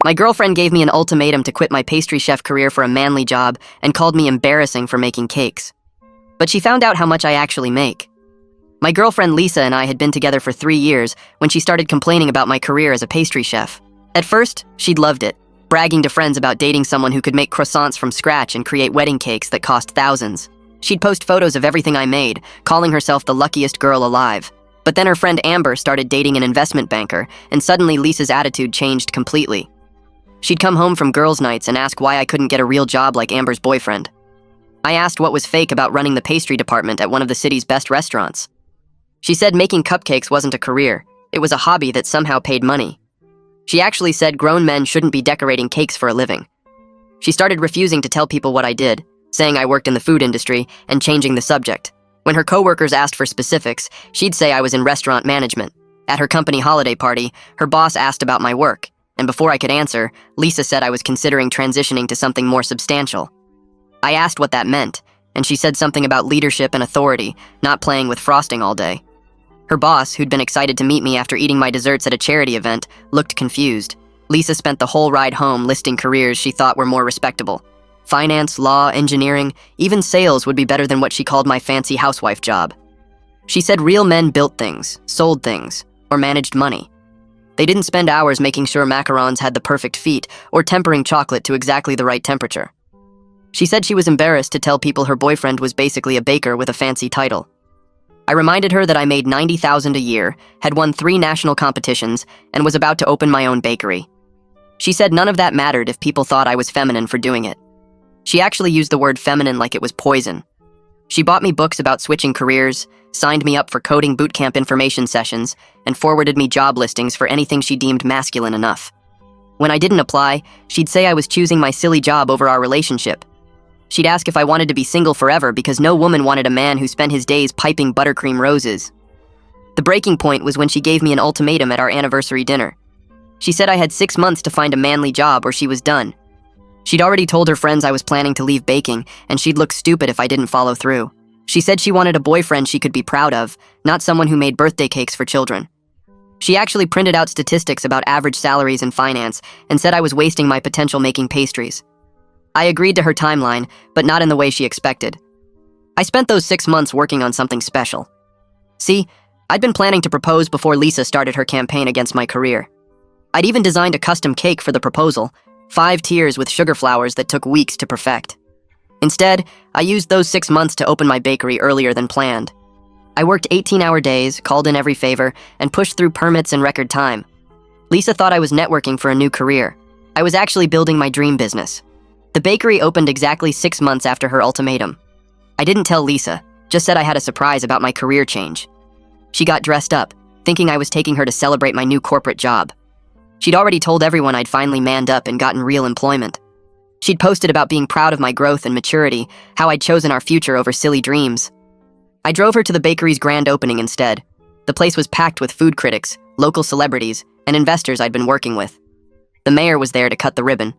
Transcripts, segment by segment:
My girlfriend gave me an ultimatum to quit my pastry chef career for a manly job and called me embarrassing for making cakes. But she found out how much I actually make. My girlfriend Lisa and I had been together for 3 years when she started complaining about my career as a pastry chef. At first, she'd loved it, bragging to friends about dating someone who could make croissants from scratch and create wedding cakes that cost thousands. She'd post photos of everything I made, calling herself the luckiest girl alive. But then her friend Amber started dating an investment banker, and suddenly Lisa's attitude changed completely. She'd come home from girls' nights and ask why I couldn't get a real job like Amber's boyfriend. I asked what was fake about running the pastry department at one of the city's best restaurants. She said making cupcakes wasn't a career, it was a hobby that somehow paid money. She actually said grown men shouldn't be decorating cakes for a living. She started refusing to tell people what I did, saying I worked in the food industry, and changing the subject. When her coworkers asked for specifics, she'd say I was in restaurant management. At her company holiday party, her boss asked about my work, and before I could answer, Lisa said I was considering transitioning to something more substantial. I asked what that meant, and she said something about leadership and authority, not playing with frosting all day. Her boss, who'd been excited to meet me after eating my desserts at a charity event, looked confused. Lisa spent the whole ride home listing careers she thought were more respectable. Finance, law, engineering, even sales would be better than what she called my fancy housewife job. She said real men built things, sold things, or managed money. They didn't spend hours making sure macarons had the perfect feet or tempering chocolate to exactly the right temperature. She said she was embarrassed to tell people her boyfriend was basically a baker with a fancy title. I reminded her that I made $90,000 a year, had won 3 national competitions, and was about to open my own bakery. She said none of that mattered if people thought I was feminine for doing it. She actually used the word feminine like it was poison. She bought me books about switching careers, signed me up for coding bootcamp information sessions, and forwarded me job listings for anything she deemed masculine enough. When I didn't apply, she'd say I was choosing my silly job over our relationship. She'd ask if I wanted to be single forever because no woman wanted a man who spent his days piping buttercream roses. The breaking point was when she gave me an ultimatum at our anniversary dinner. She said I had 6 months to find a manly job or she was done. She'd already told her friends I was planning to leave baking, and she'd look stupid if I didn't follow through. She said she wanted a boyfriend she could be proud of, not someone who made birthday cakes for children. She actually printed out statistics about average salaries in finance and said I was wasting my potential making pastries. I agreed to her timeline, but not in the way she expected. I spent those 6 months working on something special. See, I'd been planning to propose before Lisa started her campaign against my career. I'd even designed a custom cake for the proposal, 5 tiers with sugar flowers that took weeks to perfect. Instead, I used those 6 months to open my bakery earlier than planned. I worked 18-hour days, called in every favor, and pushed through permits in record time. Lisa thought I was networking for a new career. I was actually building my dream business. The bakery opened exactly 6 months after her ultimatum. I didn't tell Lisa, just said I had a surprise about my career change. She got dressed up, thinking I was taking her to celebrate my new corporate job. She'd already told everyone I'd finally manned up and gotten real employment. She'd posted about being proud of my growth and maturity, how I'd chosen our future over silly dreams. I drove her to the bakery's grand opening instead. The place was packed with food critics, local celebrities, and investors I'd been working with. The mayor was there to cut the ribbon.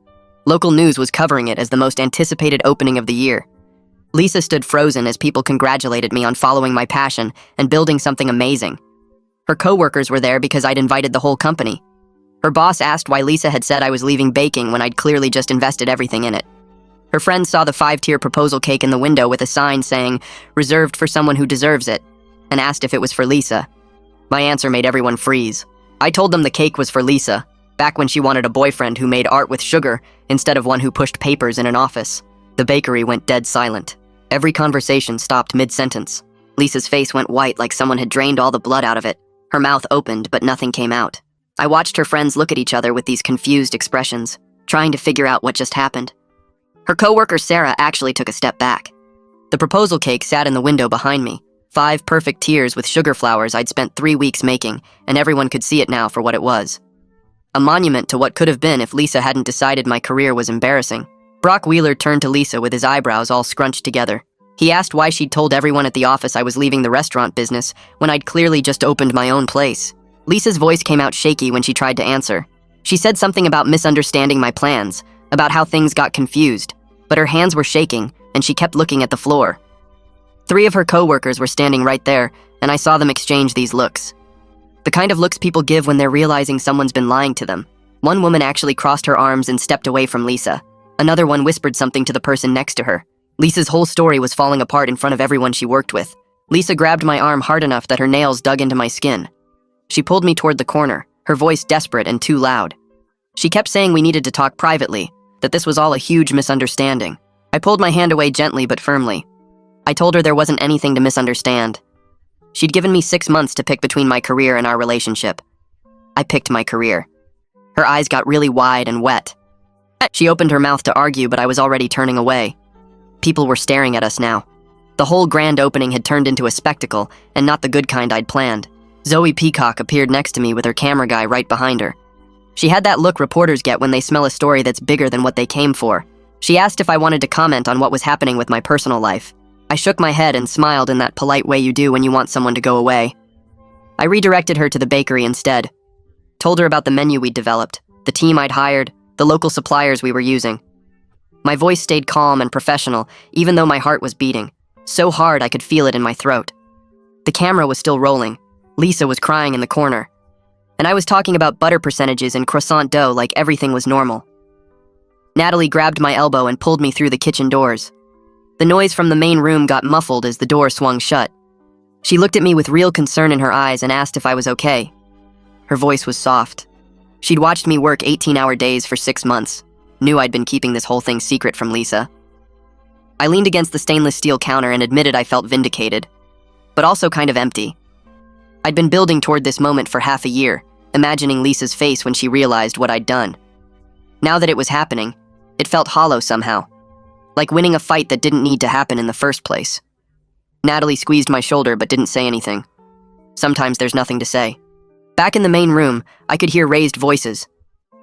Local news was covering it as the most anticipated opening of the year. Lisa stood frozen as people congratulated me on following my passion and building something amazing. Her coworkers were there because I'd invited the whole company. Her boss asked why Lisa had said I was leaving baking when I'd clearly just invested everything in it. Her friends saw the 5-tier proposal cake in the window with a sign saying, "Reserved for someone who deserves it," and asked if it was for Lisa. My answer made everyone freeze. I told them the cake was for Lisa, back when she wanted a boyfriend who made art with sugar instead of one who pushed papers in an office. The bakery went dead silent. Every conversation stopped mid-sentence. Lisa's face went white like someone had drained all the blood out of it. Her mouth opened, but nothing came out. I watched her friends look at each other with these confused expressions, trying to figure out what just happened. Her coworker Sarah actually took a step back. The proposal cake sat in the window behind me, 5 perfect tiers with sugar flowers I'd spent 3 weeks making, and everyone could see it now for what it was. A monument to what could have been if Lisa hadn't decided my career was embarrassing. Brock Wheeler turned to Lisa with his eyebrows all scrunched together. He asked why she'd told everyone at the office I was leaving the restaurant business when I'd clearly just opened my own place. Lisa's voice came out shaky when she tried to answer. She said something about misunderstanding my plans, about how things got confused, but her hands were shaking and she kept looking at the floor. 3 of her coworkers were standing right there, and I saw them exchange these looks. The kind of looks people give when they're realizing someone's been lying to them. One woman actually crossed her arms and stepped away from Lisa. Another one whispered something to the person next to her. Lisa's whole story was falling apart in front of everyone she worked with. Lisa grabbed my arm hard enough that her nails dug into my skin. She pulled me toward the corner, her voice desperate and too loud. She kept saying we needed to talk privately, that this was all a huge misunderstanding. I pulled my hand away gently but firmly. I told her there wasn't anything to misunderstand. She'd given me 6 months to pick between my career and our relationship. I picked my career. Her eyes got really wide and wet. She opened her mouth to argue, but I was already turning away. People were staring at us now. The whole grand opening had turned into a spectacle, and not the good kind I'd planned. Zoe Peacock appeared next to me with her camera guy right behind her. She had that look reporters get when they smell a story that's bigger than what they came for. She asked if I wanted to comment on what was happening with my personal life. I shook my head and smiled in that polite way you do when you want someone to go away. I redirected her to the bakery instead. Told her about the menu we'd developed, the team I'd hired, the local suppliers we were using. My voice stayed calm and professional, even though my heart was beating. So hard I could feel it in my throat. The camera was still rolling. Lisa was crying in the corner. And I was talking about butter percentages and croissant dough like everything was normal. Natalie grabbed my elbow and pulled me through the kitchen doors. The noise from the main room got muffled as the door swung shut. She looked at me with real concern in her eyes and asked if I was okay. Her voice was soft. She'd watched me work 18-hour days for 6 months. Knew I'd been keeping this whole thing secret from Lisa. I leaned against the stainless steel counter and admitted I felt vindicated, but also kind of empty. I'd been building toward this moment for half a year, imagining Lisa's face when she realized what I'd done. Now that it was happening, it felt hollow somehow, like winning a fight that didn't need to happen in the first place. Natalie squeezed my shoulder but didn't say anything. Sometimes there's nothing to say. Back in the main room, I could hear raised voices.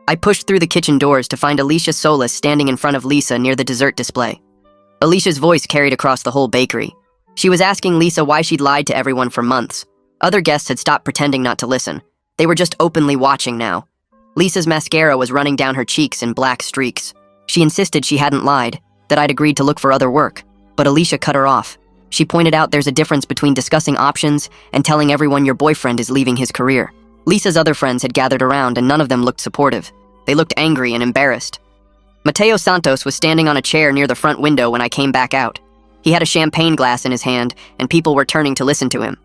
I pushed through the kitchen doors to find Alicia Solis standing in front of Lisa near the dessert display. Alicia's voice carried across the whole bakery. She was asking Lisa why she'd lied to everyone for months. Other guests had stopped pretending not to listen. They were just openly watching now. Lisa's mascara was running down her cheeks in black streaks. She insisted she hadn't lied, that I'd agreed to look for other work. But Alicia cut her off. She pointed out there's a difference between discussing options and telling everyone your boyfriend is leaving his career. Lisa's other friends had gathered around and none of them looked supportive. They looked angry and embarrassed. Mateo Santos was standing on a chair near the front window when I came back out. He had a champagne glass in his hand, and people were turning to listen to him.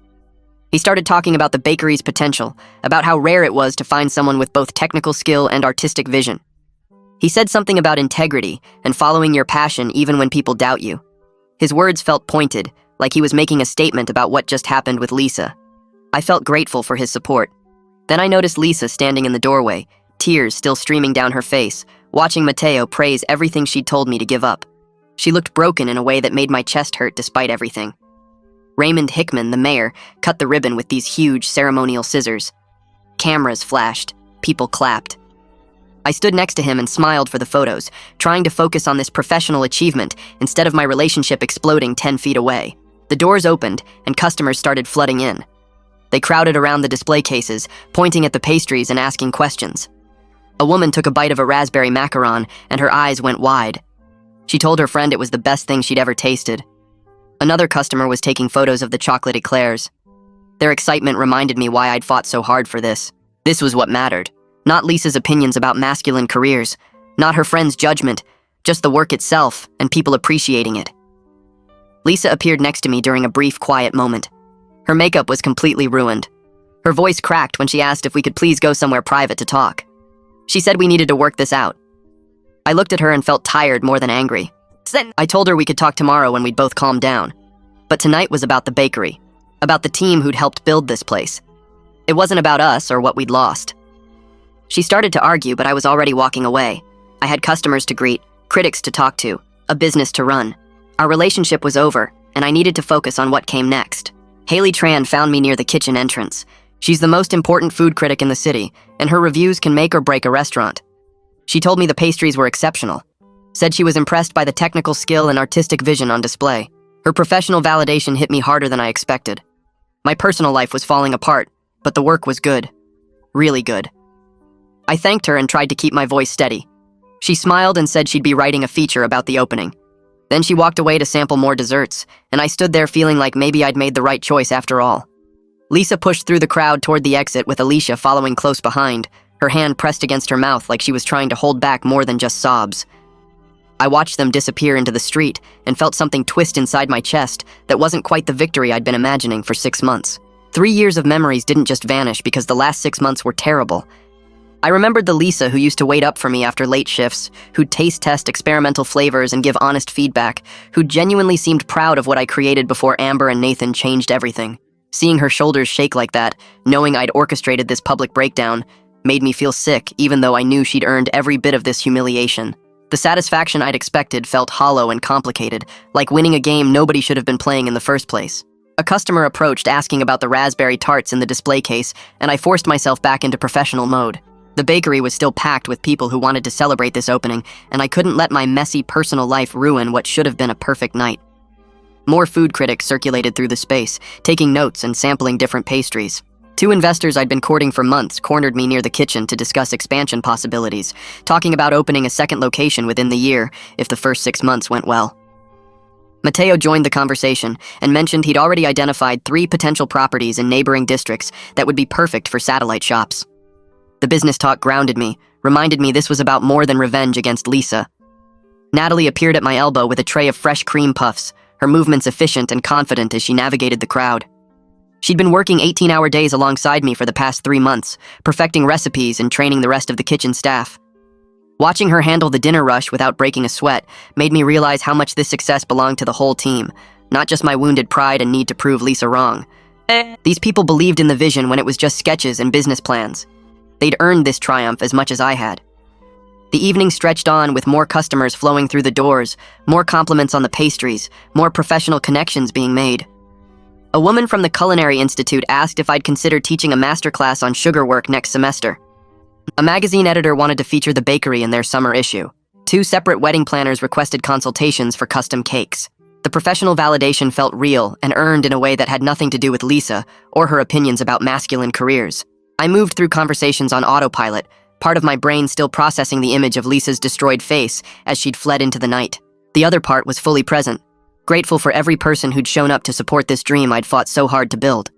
He started talking about the bakery's potential, about how rare it was to find someone with both technical skill and artistic vision. He said something about integrity and following your passion even when people doubt you. His words felt pointed, like he was making a statement about what just happened with Lisa. I felt grateful for his support. Then I noticed Lisa standing in the doorway, tears still streaming down her face, watching Mateo praise everything she'd told me to give up. She looked broken in a way that made my chest hurt despite everything. Raymond Hickman, the mayor, cut the ribbon with these huge ceremonial scissors. Cameras flashed. People clapped. I stood next to him and smiled for the photos, trying to focus on this professional achievement instead of my relationship exploding 10 feet away. The doors opened, and customers started flooding in. They crowded around the display cases, pointing at the pastries and asking questions. A woman took a bite of a raspberry macaron, and her eyes went wide. She told her friend it was the best thing she'd ever tasted. Another customer was taking photos of the chocolate eclairs. Their excitement reminded me why I'd fought so hard for this. This was what mattered. Not Lisa's opinions about masculine careers, not her friend's judgment, just the work itself and people appreciating it. Lisa appeared next to me during a brief, quiet moment. Her makeup was completely ruined. Her voice cracked when she asked if we could please go somewhere private to talk. She said we needed to work this out. I looked at her and felt tired more than angry. I told her we could talk tomorrow when we'd both calm down. But tonight was about the bakery, about the team who'd helped build this place. It wasn't about us or what we'd lost. She started to argue, but I was already walking away. I had customers to greet, critics to talk to, a business to run. Our relationship was over, and I needed to focus on what came next. Haley Tran found me near the kitchen entrance. She's the most important food critic in the city, and her reviews can make or break a restaurant. She told me the pastries were exceptional, said she was impressed by the technical skill and artistic vision on display. Her professional validation hit me harder than I expected. My personal life was falling apart, but the work was good. Really good. I thanked her and tried to keep my voice steady. She smiled and said she'd be writing a feature about the opening. Then she walked away to sample more desserts, and I stood there feeling like maybe I'd made the right choice after all. Lisa pushed through the crowd toward the exit with Alicia following close behind, her hand pressed against her mouth like she was trying to hold back more than just sobs. I watched them disappear into the street and felt something twist inside my chest that wasn't quite the victory I'd been imagining for 6 months. 3 years of memories didn't just vanish because the last 6 months were terrible. I remembered the Lisa who used to wait up for me after late shifts, who'd taste test experimental flavors and give honest feedback, who genuinely seemed proud of what I created before Amber and Nathan changed everything. Seeing her shoulders shake like that, knowing I'd orchestrated this public breakdown, made me feel sick even though I knew she'd earned every bit of this humiliation. The satisfaction I'd expected felt hollow and complicated, like winning a game nobody should have been playing in the first place. A customer approached asking about the raspberry tarts in the display case, and I forced myself back into professional mode. The bakery was still packed with people who wanted to celebrate this opening, and I couldn't let my messy personal life ruin what should have been a perfect night. More food critics circulated through the space, taking notes and sampling different pastries. 2 investors I'd been courting for months cornered me near the kitchen to discuss expansion possibilities, talking about opening a second location within the year if the first 6 months went well. Mateo joined the conversation and mentioned he'd already identified 3 potential properties in neighboring districts that would be perfect for satellite shops. The business talk grounded me, reminded me this was about more than revenge against Lisa. Natalie appeared at my elbow with a tray of fresh cream puffs, her movements efficient and confident as she navigated the crowd. She'd been working 18-hour days alongside me for the past 3 months, perfecting recipes and training the rest of the kitchen staff. Watching her handle the dinner rush without breaking a sweat made me realize how much this success belonged to the whole team, not just my wounded pride and need to prove Lisa wrong. These people believed in the vision when it was just sketches and business plans. They'd earned this triumph as much as I had. The evening stretched on with more customers flowing through the doors, more compliments on the pastries, more professional connections being made. A woman from the Culinary Institute asked if I'd consider teaching a masterclass on sugar work next semester. A magazine editor wanted to feature the bakery in their summer issue. 2 separate wedding planners requested consultations for custom cakes. The professional validation felt real and earned in a way that had nothing to do with Lisa or her opinions about masculine careers. I moved through conversations on autopilot, part of my brain still processing the image of Lisa's destroyed face as she'd fled into the night. The other part was fully present, grateful for every person who'd shown up to support this dream I'd fought so hard to build.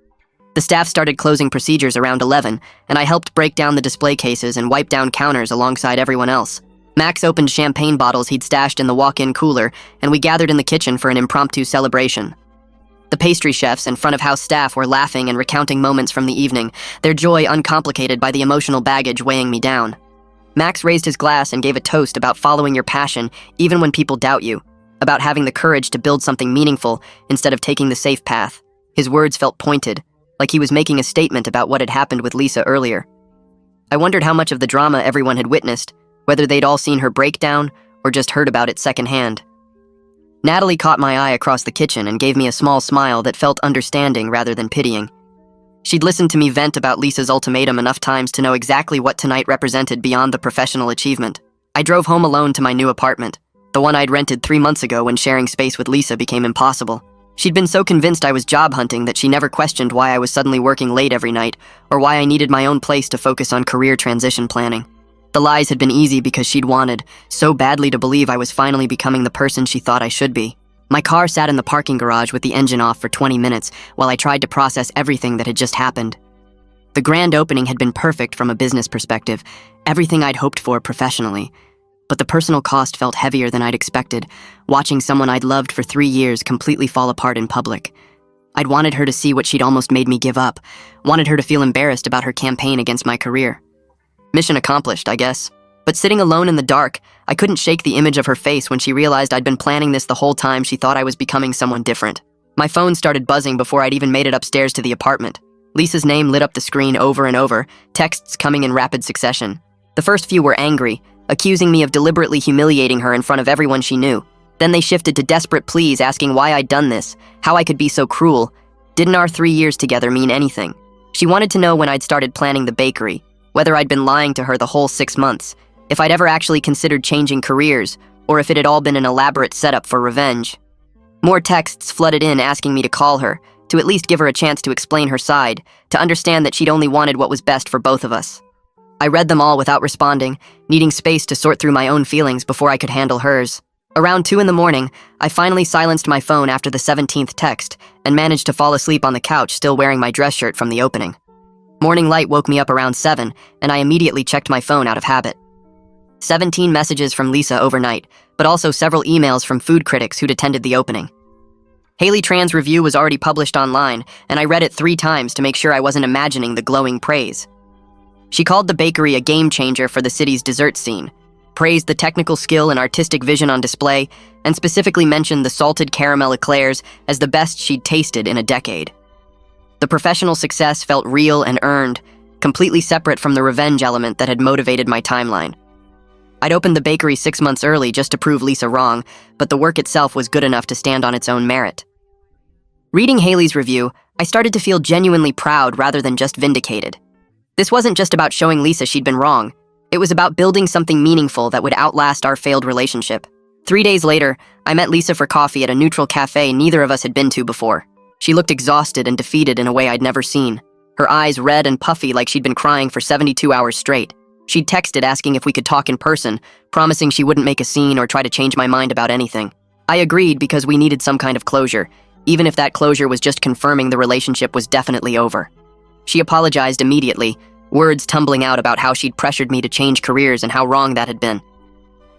The staff started closing procedures around 11, and I helped break down the display cases and wipe down counters alongside everyone else. Max opened champagne bottles he'd stashed in the walk-in cooler, and we gathered in the kitchen for an impromptu celebration. The pastry chefs and front-of-house staff were laughing and recounting moments from the evening, their joy uncomplicated by the emotional baggage weighing me down. Max raised his glass and gave a toast about following your passion even when people doubt you, about having the courage to build something meaningful instead of taking the safe path. His words felt pointed, like he was making a statement about what had happened with Lisa earlier. I wondered how much of the drama everyone had witnessed, whether they'd all seen her breakdown or just heard about it secondhand. Natalie caught my eye across the kitchen and gave me a small smile that felt understanding rather than pitying. She'd listened to me vent about Lisa's ultimatum enough times to know exactly what tonight represented beyond the professional achievement. I drove home alone to my new apartment, the one I'd rented 3 months ago when sharing space with Lisa became impossible. She'd been so convinced I was job hunting that she never questioned why I was suddenly working late every night or why I needed my own place to focus on career transition planning. The lies had been easy because she'd wanted so badly to believe I was finally becoming the person she thought I should be. My car sat in the parking garage with the engine off for 20 minutes while I tried to process everything that had just happened. The grand opening had been perfect from a business perspective, everything I'd hoped for professionally. But the personal cost felt heavier than I'd expected, watching someone I'd loved for 3 years completely fall apart in public. I'd wanted her to see what she'd almost made me give up, wanted her to feel embarrassed about her campaign against my career. Mission accomplished, I guess. But sitting alone in the dark, I couldn't shake the image of her face when she realized I'd been planning this the whole time she thought I was becoming someone different. My phone started buzzing before I'd even made it upstairs to the apartment. Lisa's name lit up the screen over and over, texts coming in rapid succession. The first few were angry, accusing me of deliberately humiliating her in front of everyone she knew. Then they shifted to desperate pleas asking why I'd done this, how I could be so cruel. Didn't our 3 years together mean anything? She wanted to know when I'd started planning the bakery, whether I'd been lying to her the whole 6 months, if I'd ever actually considered changing careers, or if it had all been an elaborate setup for revenge. More texts flooded in asking me to call her, to at least give her a chance to explain her side, to understand that she'd only wanted what was best for both of us. I read them all without responding, needing space to sort through my own feelings before I could handle hers. Around 2 in the morning, I finally silenced my phone after the 17th text and managed to fall asleep on the couch still wearing my dress shirt from the opening. Morning light woke me up around 7, and I immediately checked my phone out of habit. 17 messages from Lisa overnight, but also several emails from food critics who'd attended the opening. Haley Tran's review was already published online, and I read it 3 times to make sure I wasn't imagining the glowing praise. She called the bakery a game changer for the city's dessert scene, praised the technical skill and artistic vision on display, and specifically mentioned the salted caramel eclairs as the best she'd tasted in a decade. The professional success felt real and earned, completely separate from the revenge element that had motivated my timeline. I'd opened the bakery 6 months early just to prove Lisa wrong, but the work itself was good enough to stand on its own merit. Reading Haley's review, I started to feel genuinely proud rather than just vindicated. This wasn't just about showing Lisa she'd been wrong. It was about building something meaningful that would outlast our failed relationship. 3 days later, I met Lisa for coffee at a neutral cafe neither of us had been to before. She looked exhausted and defeated in a way I'd never seen. Her eyes red and puffy like she'd been crying for 72 hours straight. She'd texted asking if we could talk in person, promising she wouldn't make a scene or try to change my mind about anything. I agreed because we needed some kind of closure, even if that closure was just confirming the relationship was definitely over. She apologized immediately, words tumbling out about how she'd pressured me to change careers and how wrong that had been.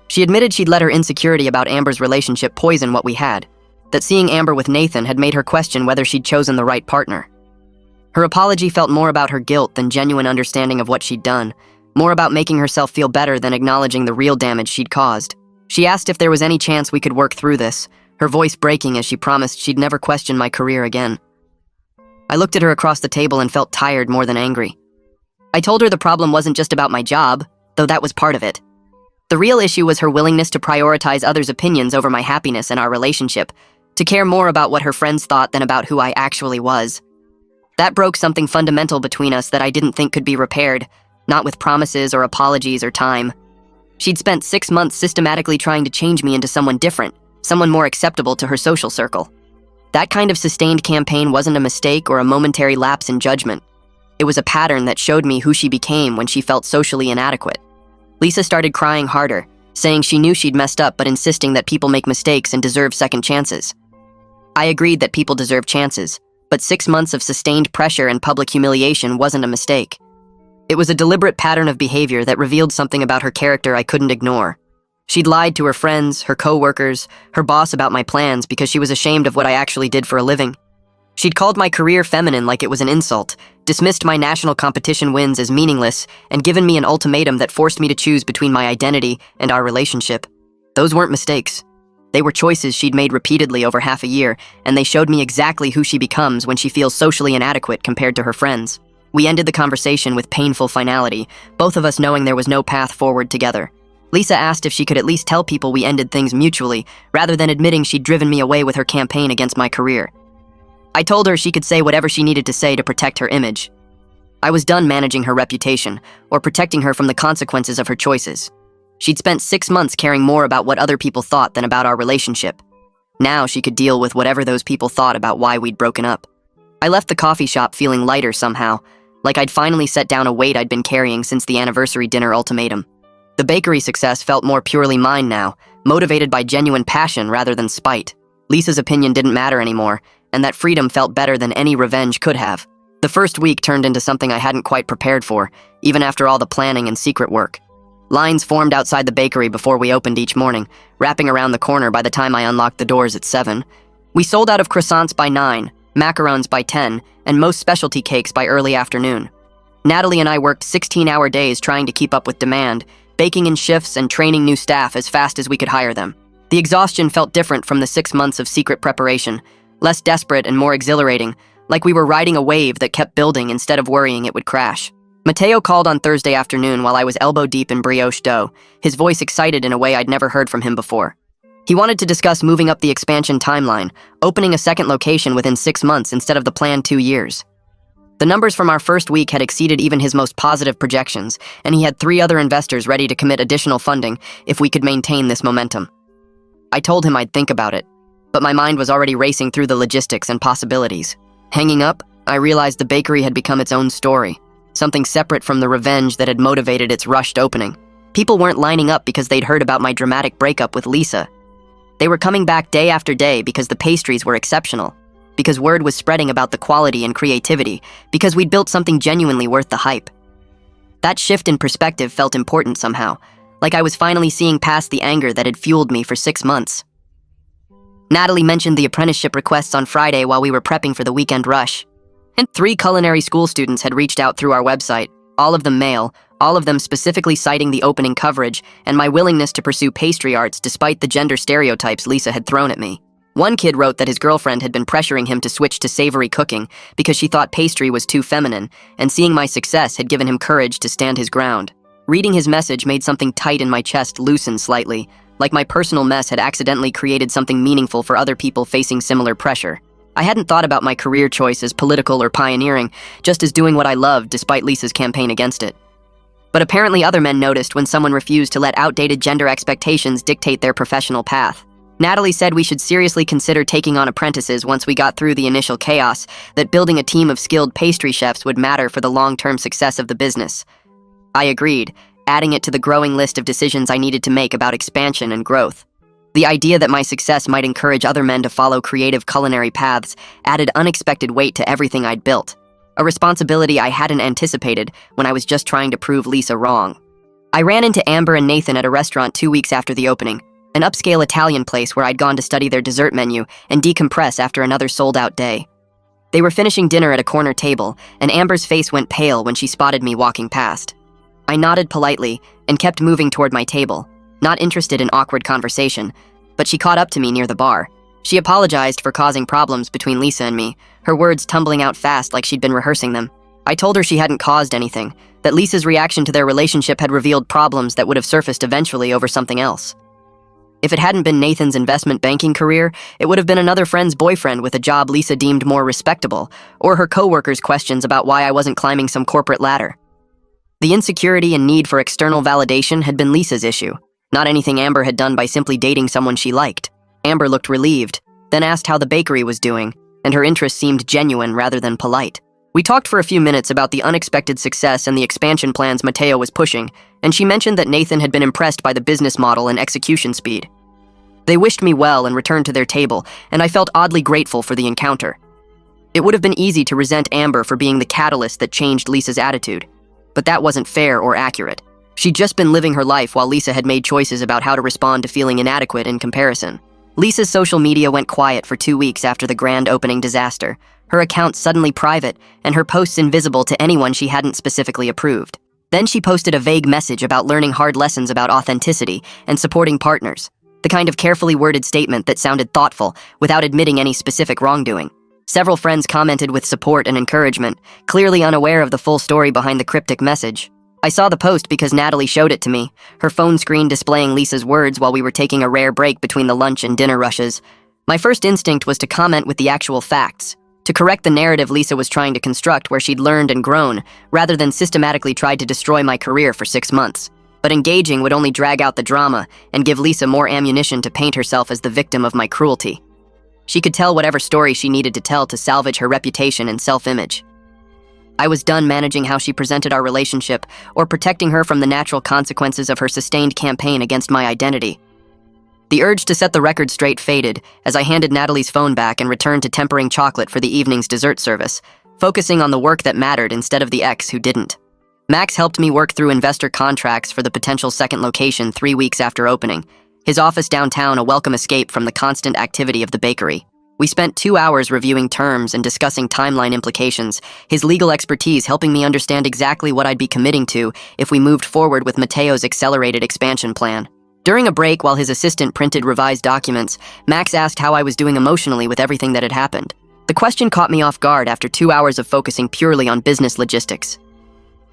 She admitted she'd let her insecurity about Amber's relationship poison what we had, that seeing Amber with Nathan had made her question whether she'd chosen the right partner. Her apology felt more about her guilt than genuine understanding of what she'd done, more about making herself feel better than acknowledging the real damage she'd caused. She asked if there was any chance we could work through this, her voice breaking as she promised she'd never question my career again. I looked at her across the table and felt tired more than angry. I told her the problem wasn't just about my job, though that was part of it. The real issue was her willingness to prioritize others' opinions over my happiness and our relationship, to care more about what her friends thought than about who I actually was. That broke something fundamental between us that I didn't think could be repaired, not with promises or apologies or time. She'd spent 6 months systematically trying to change me into someone different, someone more acceptable to her social circle. That kind of sustained campaign wasn't a mistake or a momentary lapse in judgment. It was a pattern that showed me who she became when she felt socially inadequate. Lisa started crying harder, saying she knew she'd messed up but insisting that people make mistakes and deserve second chances. I agreed that people deserve chances, but 6 months of sustained pressure and public humiliation wasn't a mistake. It was a deliberate pattern of behavior that revealed something about her character I couldn't ignore. She'd lied to her friends, her co-workers, her boss about my plans because she was ashamed of what I actually did for a living. She'd called my career feminine like it was an insult, dismissed my national competition wins as meaningless, and given me an ultimatum that forced me to choose between my identity and our relationship. Those weren't mistakes. They were choices she'd made repeatedly over half a year, and they showed me exactly who she becomes when she feels socially inadequate compared to her friends. We ended the conversation with painful finality, both of us knowing there was no path forward together. Lisa asked if she could at least tell people we ended things mutually, rather than admitting she'd driven me away with her campaign against my career. I told her she could say whatever she needed to say to protect her image. I was done managing her reputation, or protecting her from the consequences of her choices. She'd spent 6 months caring more about what other people thought than about our relationship. Now she could deal with whatever those people thought about why we'd broken up. I left the coffee shop feeling lighter somehow, like I'd finally set down a weight I'd been carrying since the anniversary dinner ultimatum. The bakery success felt more purely mine now, motivated by genuine passion rather than spite. Lisa's opinion didn't matter anymore, and that freedom felt better than any revenge could have. The first week turned into something I hadn't quite prepared for, even after all the planning and secret work. Lines formed outside the bakery before we opened each morning, wrapping around the corner by the time I unlocked the doors at 7. We sold out of croissants by 9, macarons by 10, and most specialty cakes by early afternoon. Natalie and I worked 16-hour days trying to keep up with demand, baking in shifts and training new staff as fast as we could hire them. The exhaustion felt different from the 6 months of secret preparation, less desperate and more exhilarating, like we were riding a wave that kept building instead of worrying it would crash. Mateo called on Thursday afternoon while I was elbow-deep in brioche dough, his voice excited in a way I'd never heard from him before. He wanted to discuss moving up the expansion timeline, opening a second location within 6 months instead of the planned 2 years. The numbers from our first week had exceeded even his most positive projections, and he had 3 other investors ready to commit additional funding if we could maintain this momentum. I told him I'd think about it, but my mind was already racing through the logistics and possibilities. Hanging up, I realized the bakery had become its own story, something separate from the revenge that had motivated its rushed opening. People weren't lining up because they'd heard about my dramatic breakup with Lisa. They were coming back day after day because the pastries were exceptional. because word was spreading about the quality and creativity, because we'd built something genuinely worth the hype. That shift in perspective felt important somehow, like I was finally seeing past the anger that had fueled me for 6 months. Natalie mentioned the apprenticeship requests on Friday while we were prepping for the weekend rush. And 3 culinary school students had reached out through our website, all of them male, all of them specifically citing the opening coverage and my willingness to pursue pastry arts despite the gender stereotypes Lisa had thrown at me. One kid wrote that his girlfriend had been pressuring him to switch to savory cooking because she thought pastry was too feminine, and seeing my success had given him courage to stand his ground. Reading his message made something tight in my chest loosen slightly, like my personal mess had accidentally created something meaningful for other people facing similar pressure. I hadn't thought about my career choice as political or pioneering, just as doing what I loved despite Lisa's campaign against it. But apparently other men noticed when someone refused to let outdated gender expectations dictate their professional path. Natalie said we should seriously consider taking on apprentices once we got through the initial chaos, that building a team of skilled pastry chefs would matter for the long-term success of the business. I agreed, adding it to the growing list of decisions I needed to make about expansion and growth. The idea that my success might encourage other men to follow creative culinary paths added unexpected weight to everything I'd built, a responsibility I hadn't anticipated when I was just trying to prove Lisa wrong. I ran into Amber and Nathan at a restaurant 2 weeks after the opening, an upscale Italian place where I'd gone to study their dessert menu and decompress after another sold-out day. They were finishing dinner at a corner table, and Amber's face went pale when she spotted me walking past. I nodded politely and kept moving toward my table, not interested in awkward conversation, but she caught up to me near the bar. She apologized for causing problems between Lisa and me, her words tumbling out fast like she'd been rehearsing them. I told her she hadn't caused anything, that Lisa's reaction to their relationship had revealed problems that would have surfaced eventually over something else. If it hadn't been Nathan's investment banking career, it would have been another friend's boyfriend with a job Lisa deemed more respectable, or her coworkers' questions about why I wasn't climbing some corporate ladder. The insecurity and need for external validation had been Lisa's issue, not anything Amber had done by simply dating someone she liked. Amber looked relieved, then asked how the bakery was doing, and her interest seemed genuine rather than polite. We talked for a few minutes about the unexpected success and the expansion plans Mateo was pushing, and she mentioned that Nathan had been impressed by the business model and execution speed. They wished me well and returned to their table, and I felt oddly grateful for the encounter. It would have been easy to resent Amber for being the catalyst that changed Lisa's attitude, but that wasn't fair or accurate. She'd just been living her life while Lisa had made choices about how to respond to feeling inadequate in comparison. Lisa's social media went quiet for 2 weeks after the grand opening disaster, her account suddenly private, and her posts invisible to anyone she hadn't specifically approved. Then she posted a vague message about learning hard lessons about authenticity and supporting partners, the kind of carefully worded statement that sounded thoughtful without admitting any specific wrongdoing. Several friends commented with support and encouragement, clearly unaware of the full story behind the cryptic message. I saw the post because Natalie showed it to me, her phone screen displaying Lisa's words while we were taking a rare break between the lunch and dinner rushes. My first instinct was to comment with the actual facts, to correct the narrative Lisa was trying to construct where she'd learned and grown, rather than systematically tried to destroy my career for 6 months. But engaging would only drag out the drama and give Lisa more ammunition to paint herself as the victim of my cruelty. She could tell whatever story she needed to tell to salvage her reputation and self-image. I was done managing how she presented our relationship or protecting her from the natural consequences of her sustained campaign against my identity. The urge to set the record straight faded as I handed Natalie's phone back and returned to tempering chocolate for the evening's dessert service, focusing on the work that mattered instead of the ex who didn't. Max helped me work through investor contracts for the potential second location 3 weeks after opening, his office downtown a welcome escape from the constant activity of the bakery. We spent 2 hours reviewing terms and discussing timeline implications, his legal expertise helping me understand exactly what I'd be committing to if we moved forward with Mateo's accelerated expansion plan. During a break while his assistant printed revised documents, Max asked how I was doing emotionally with everything that had happened. The question caught me off guard after 2 hours of focusing purely on business logistics.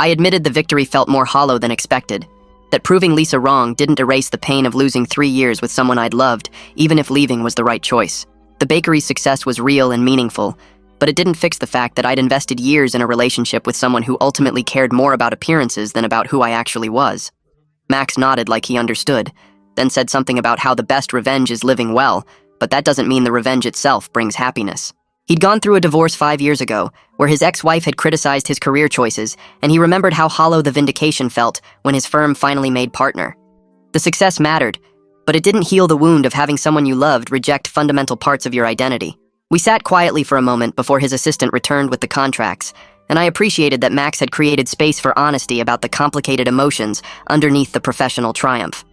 I admitted the victory felt more hollow than expected, that proving Lisa wrong didn't erase the pain of losing 3 years with someone I'd loved, even if leaving was the right choice. The bakery's success was real and meaningful, but it didn't fix the fact that I'd invested years in a relationship with someone who ultimately cared more about appearances than about who I actually was. Max nodded like he understood, then said something about how the best revenge is living well, but that doesn't mean the revenge itself brings happiness. He'd gone through a divorce 5 years ago, where his ex-wife had criticized his career choices, and he remembered how hollow the vindication felt when his firm finally made partner. The success mattered, but it didn't heal the wound of having someone you loved reject fundamental parts of your identity. We sat quietly for a moment before his assistant returned with the contracts, and I appreciated that Max had created space for honesty about the complicated emotions underneath the professional triumph.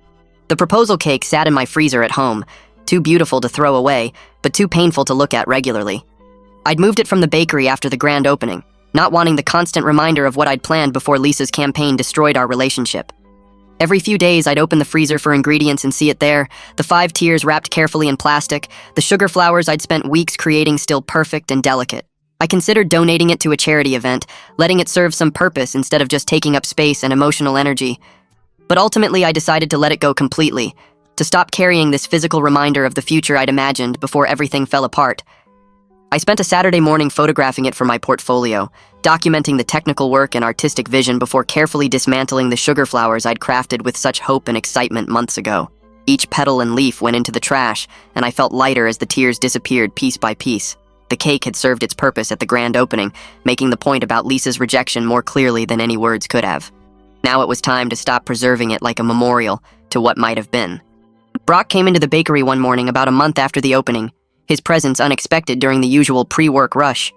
The proposal cake sat in my freezer at home, too beautiful to throw away, but too painful to look at regularly. I'd moved it from the bakery after the grand opening, not wanting the constant reminder of what I'd planned before Lisa's campaign destroyed our relationship. Every few days, I'd open the freezer for ingredients and see it there, the 5 tiers wrapped carefully in plastic, the sugar flowers I'd spent weeks creating still perfect and delicate. I considered donating it to a charity event, letting it serve some purpose instead of just taking up space and emotional energy. But ultimately, I decided to let it go completely, to stop carrying this physical reminder of the future I'd imagined before everything fell apart. I spent a Saturday morning photographing it for my portfolio, documenting the technical work and artistic vision before carefully dismantling the sugar flowers I'd crafted with such hope and excitement months ago. Each petal and leaf went into the trash, and I felt lighter as the tears disappeared piece by piece. The cake had served its purpose at the grand opening, making the point about Lisa's rejection more clearly than any words could have. Now it was time to stop preserving it like a memorial to what might have been. Brock came into the bakery one morning about a month after the opening, his presence unexpected during the usual pre-work rush.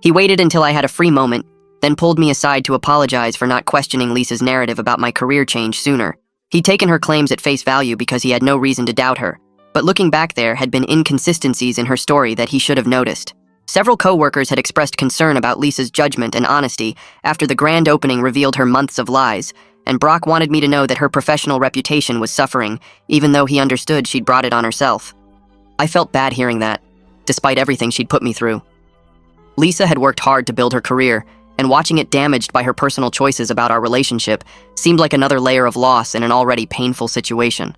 He waited until I had a free moment, then pulled me aside to apologize for not questioning Lisa's narrative about my career change sooner. He'd taken her claims at face value because he had no reason to doubt her, but looking back there had been inconsistencies in her story that he should have noticed. Several co-workers had expressed concern about Lisa's judgment and honesty after the grand opening revealed her months of lies, and Brock wanted me to know that her professional reputation was suffering, even though he understood she'd brought it on herself. I felt bad hearing that, despite everything she'd put me through. Lisa had worked hard to build her career, and watching it damaged by her personal choices about our relationship seemed like another layer of loss in an already painful situation.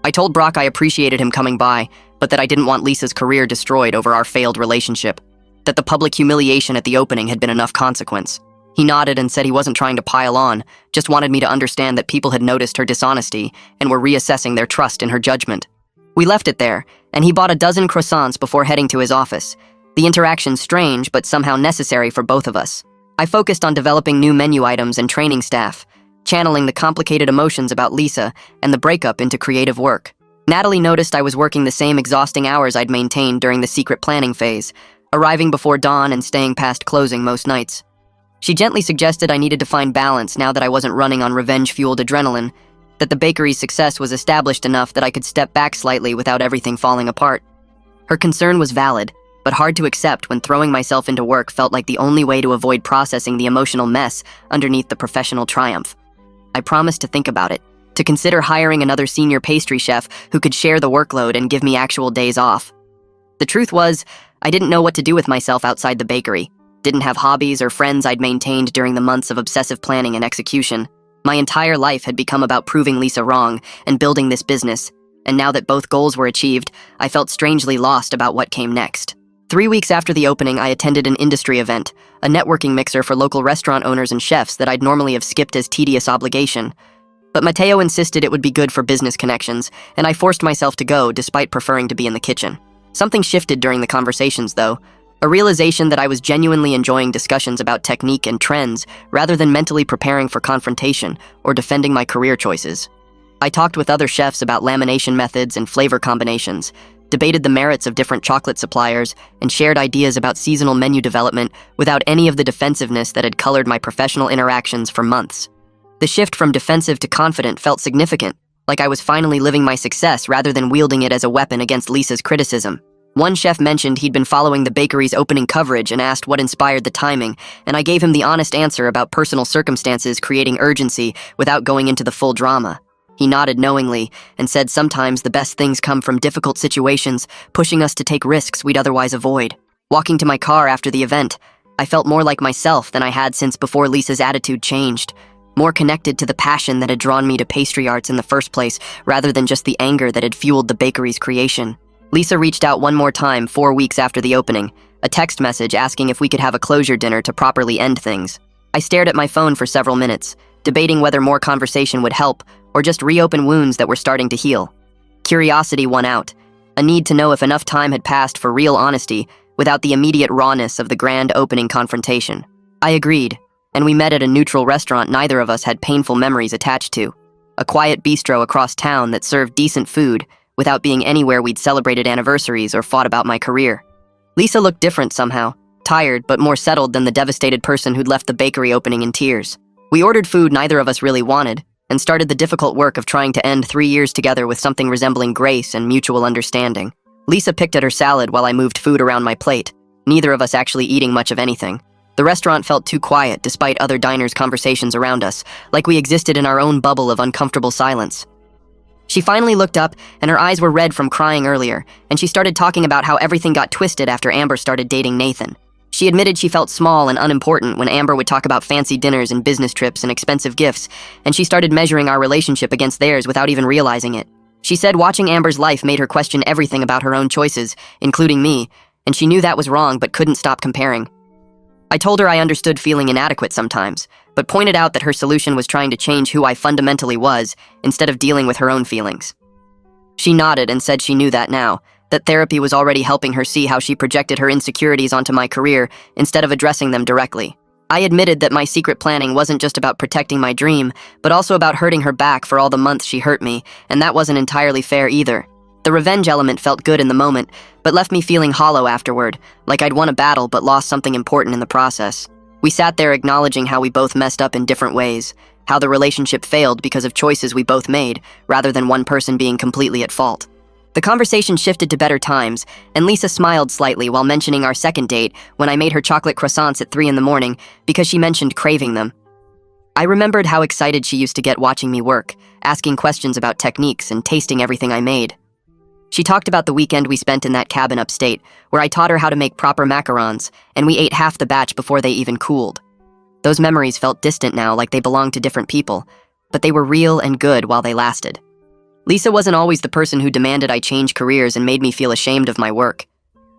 I told Brock I appreciated him coming by, but that I didn't want Lisa's career destroyed over our failed relationship, that the public humiliation at the opening had been enough consequence. He nodded and said he wasn't trying to pile on, just wanted me to understand that people had noticed her dishonesty and were reassessing their trust in her judgment. We left it there, and he bought a dozen croissants before heading to his office. The interaction strange, but somehow necessary for both of us. I focused on developing new menu items and training staff, channeling the complicated emotions about Lisa and the breakup into creative work. Natalie noticed I was working the same exhausting hours I'd maintained during the secret planning phase, arriving before dawn and staying past closing most nights. She gently suggested I needed to find balance now that I wasn't running on revenge-fueled adrenaline, that the bakery's success was established enough that I could step back slightly without everything falling apart. Her concern was valid, but hard to accept when throwing myself into work felt like the only way to avoid processing the emotional mess underneath the professional triumph. I promised to think about it, to consider hiring another senior pastry chef who could share the workload and give me actual days off. The truth was, I didn't know what to do with myself outside the bakery, didn't have hobbies or friends I'd maintained during the months of obsessive planning and execution. My entire life had become about proving Lisa wrong and building this business, and now that both goals were achieved, I felt strangely lost about what came next. 3 weeks after the opening, I attended an industry event, a networking mixer for local restaurant owners and chefs that I'd normally have skipped as tedious obligation. But Mateo insisted it would be good for business connections, and I forced myself to go despite preferring to be in the kitchen. Something shifted during the conversations, though. A realization that I was genuinely enjoying discussions about technique and trends rather than mentally preparing for confrontation or defending my career choices. I talked with other chefs about lamination methods and flavor combinations, debated the merits of different chocolate suppliers, and shared ideas about seasonal menu development without any of the defensiveness that had colored my professional interactions for months. The shift from defensive to confident felt significant, like I was finally living my success rather than wielding it as a weapon against Lisa's criticism. One chef mentioned he'd been following the bakery's opening coverage and asked what inspired the timing, and I gave him the honest answer about personal circumstances creating urgency without going into the full drama. He nodded knowingly and said sometimes the best things come from difficult situations, pushing us to take risks we'd otherwise avoid. Walking to my car after the event, I felt more like myself than I had since before Lisa's attitude changed, more connected to the passion that had drawn me to pastry arts in the first place rather than just the anger that had fueled the bakery's creation. Lisa reached out one more time 4 weeks after the opening, a text message asking if we could have a closure dinner to properly end things. I stared at my phone for several minutes, debating whether more conversation would help or just reopen wounds that were starting to heal. Curiosity won out, a need to know if enough time had passed for real honesty without the immediate rawness of the grand opening confrontation. I agreed, and we met at a neutral restaurant neither of us had painful memories attached to, a quiet bistro across town that served decent food without being anywhere we'd celebrated anniversaries or fought about my career. Lisa looked different somehow, tired but more settled than the devastated person who'd left the bakery opening in tears. We ordered food neither of us really wanted, and started the difficult work of trying to end 3 years together with something resembling grace and mutual understanding. Lisa picked at her salad while I moved food around my plate, neither of us actually eating much of anything. The restaurant felt too quiet despite other diners' conversations around us, like we existed in our own bubble of uncomfortable silence. She finally looked up, and her eyes were red from crying earlier, and she started talking about how everything got twisted after Amber started dating Nathan. She admitted she felt small and unimportant when Amber would talk about fancy dinners and business trips and expensive gifts, and she started measuring our relationship against theirs without even realizing it. She said watching Amber's life made her question everything about her own choices, including me, and she knew that was wrong but couldn't stop comparing. I told her I understood feeling inadequate sometimes, but pointed out that her solution was trying to change who I fundamentally was instead of dealing with her own feelings. She nodded and said she knew that now, that therapy was already helping her see how she projected her insecurities onto my career instead of addressing them directly. I admitted that my secret planning wasn't just about protecting my dream, but also about hurting her back for all the months she hurt me, and that wasn't entirely fair either. The revenge element felt good in the moment, but left me feeling hollow afterward, like I'd won a battle but lost something important in the process. We sat there acknowledging how we both messed up in different ways, how the relationship failed because of choices we both made, rather than one person being completely at fault. The conversation shifted to better times, and Lisa smiled slightly while mentioning our second date when I made her chocolate croissants at 3 in the morning because she mentioned craving them. I remembered how excited she used to get watching me work, asking questions about techniques and tasting everything I made. She talked about the weekend we spent in that cabin upstate, where I taught her how to make proper macarons, and we ate half the batch before they even cooled. Those memories felt distant now, like they belonged to different people, but they were real and good while they lasted. Lisa wasn't always the person who demanded I change careers and made me feel ashamed of my work.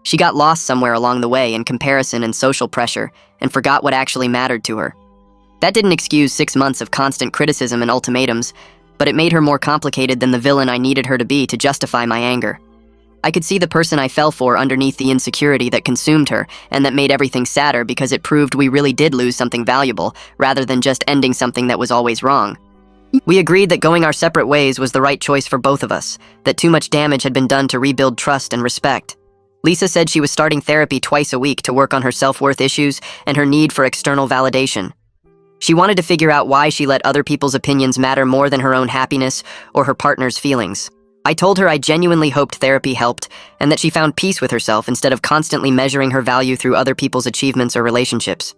She got lost somewhere along the way in comparison and social pressure, and forgot what actually mattered to her. That didn't excuse 6 months of constant criticism and ultimatums, but it made her more complicated than the villain I needed her to be to justify my anger. I could see the person I fell for underneath the insecurity that consumed her and that made everything sadder because it proved we really did lose something valuable rather than just ending something that was always wrong. We agreed that going our separate ways was the right choice for both of us, that too much damage had been done to rebuild trust and respect. Lisa said she was starting therapy twice a week to work on her self-worth issues and her need for external validation. She wanted to figure out why she let other people's opinions matter more than her own happiness or her partner's feelings. I told her I genuinely hoped therapy helped and that she found peace with herself instead of constantly measuring her value through other people's achievements or relationships.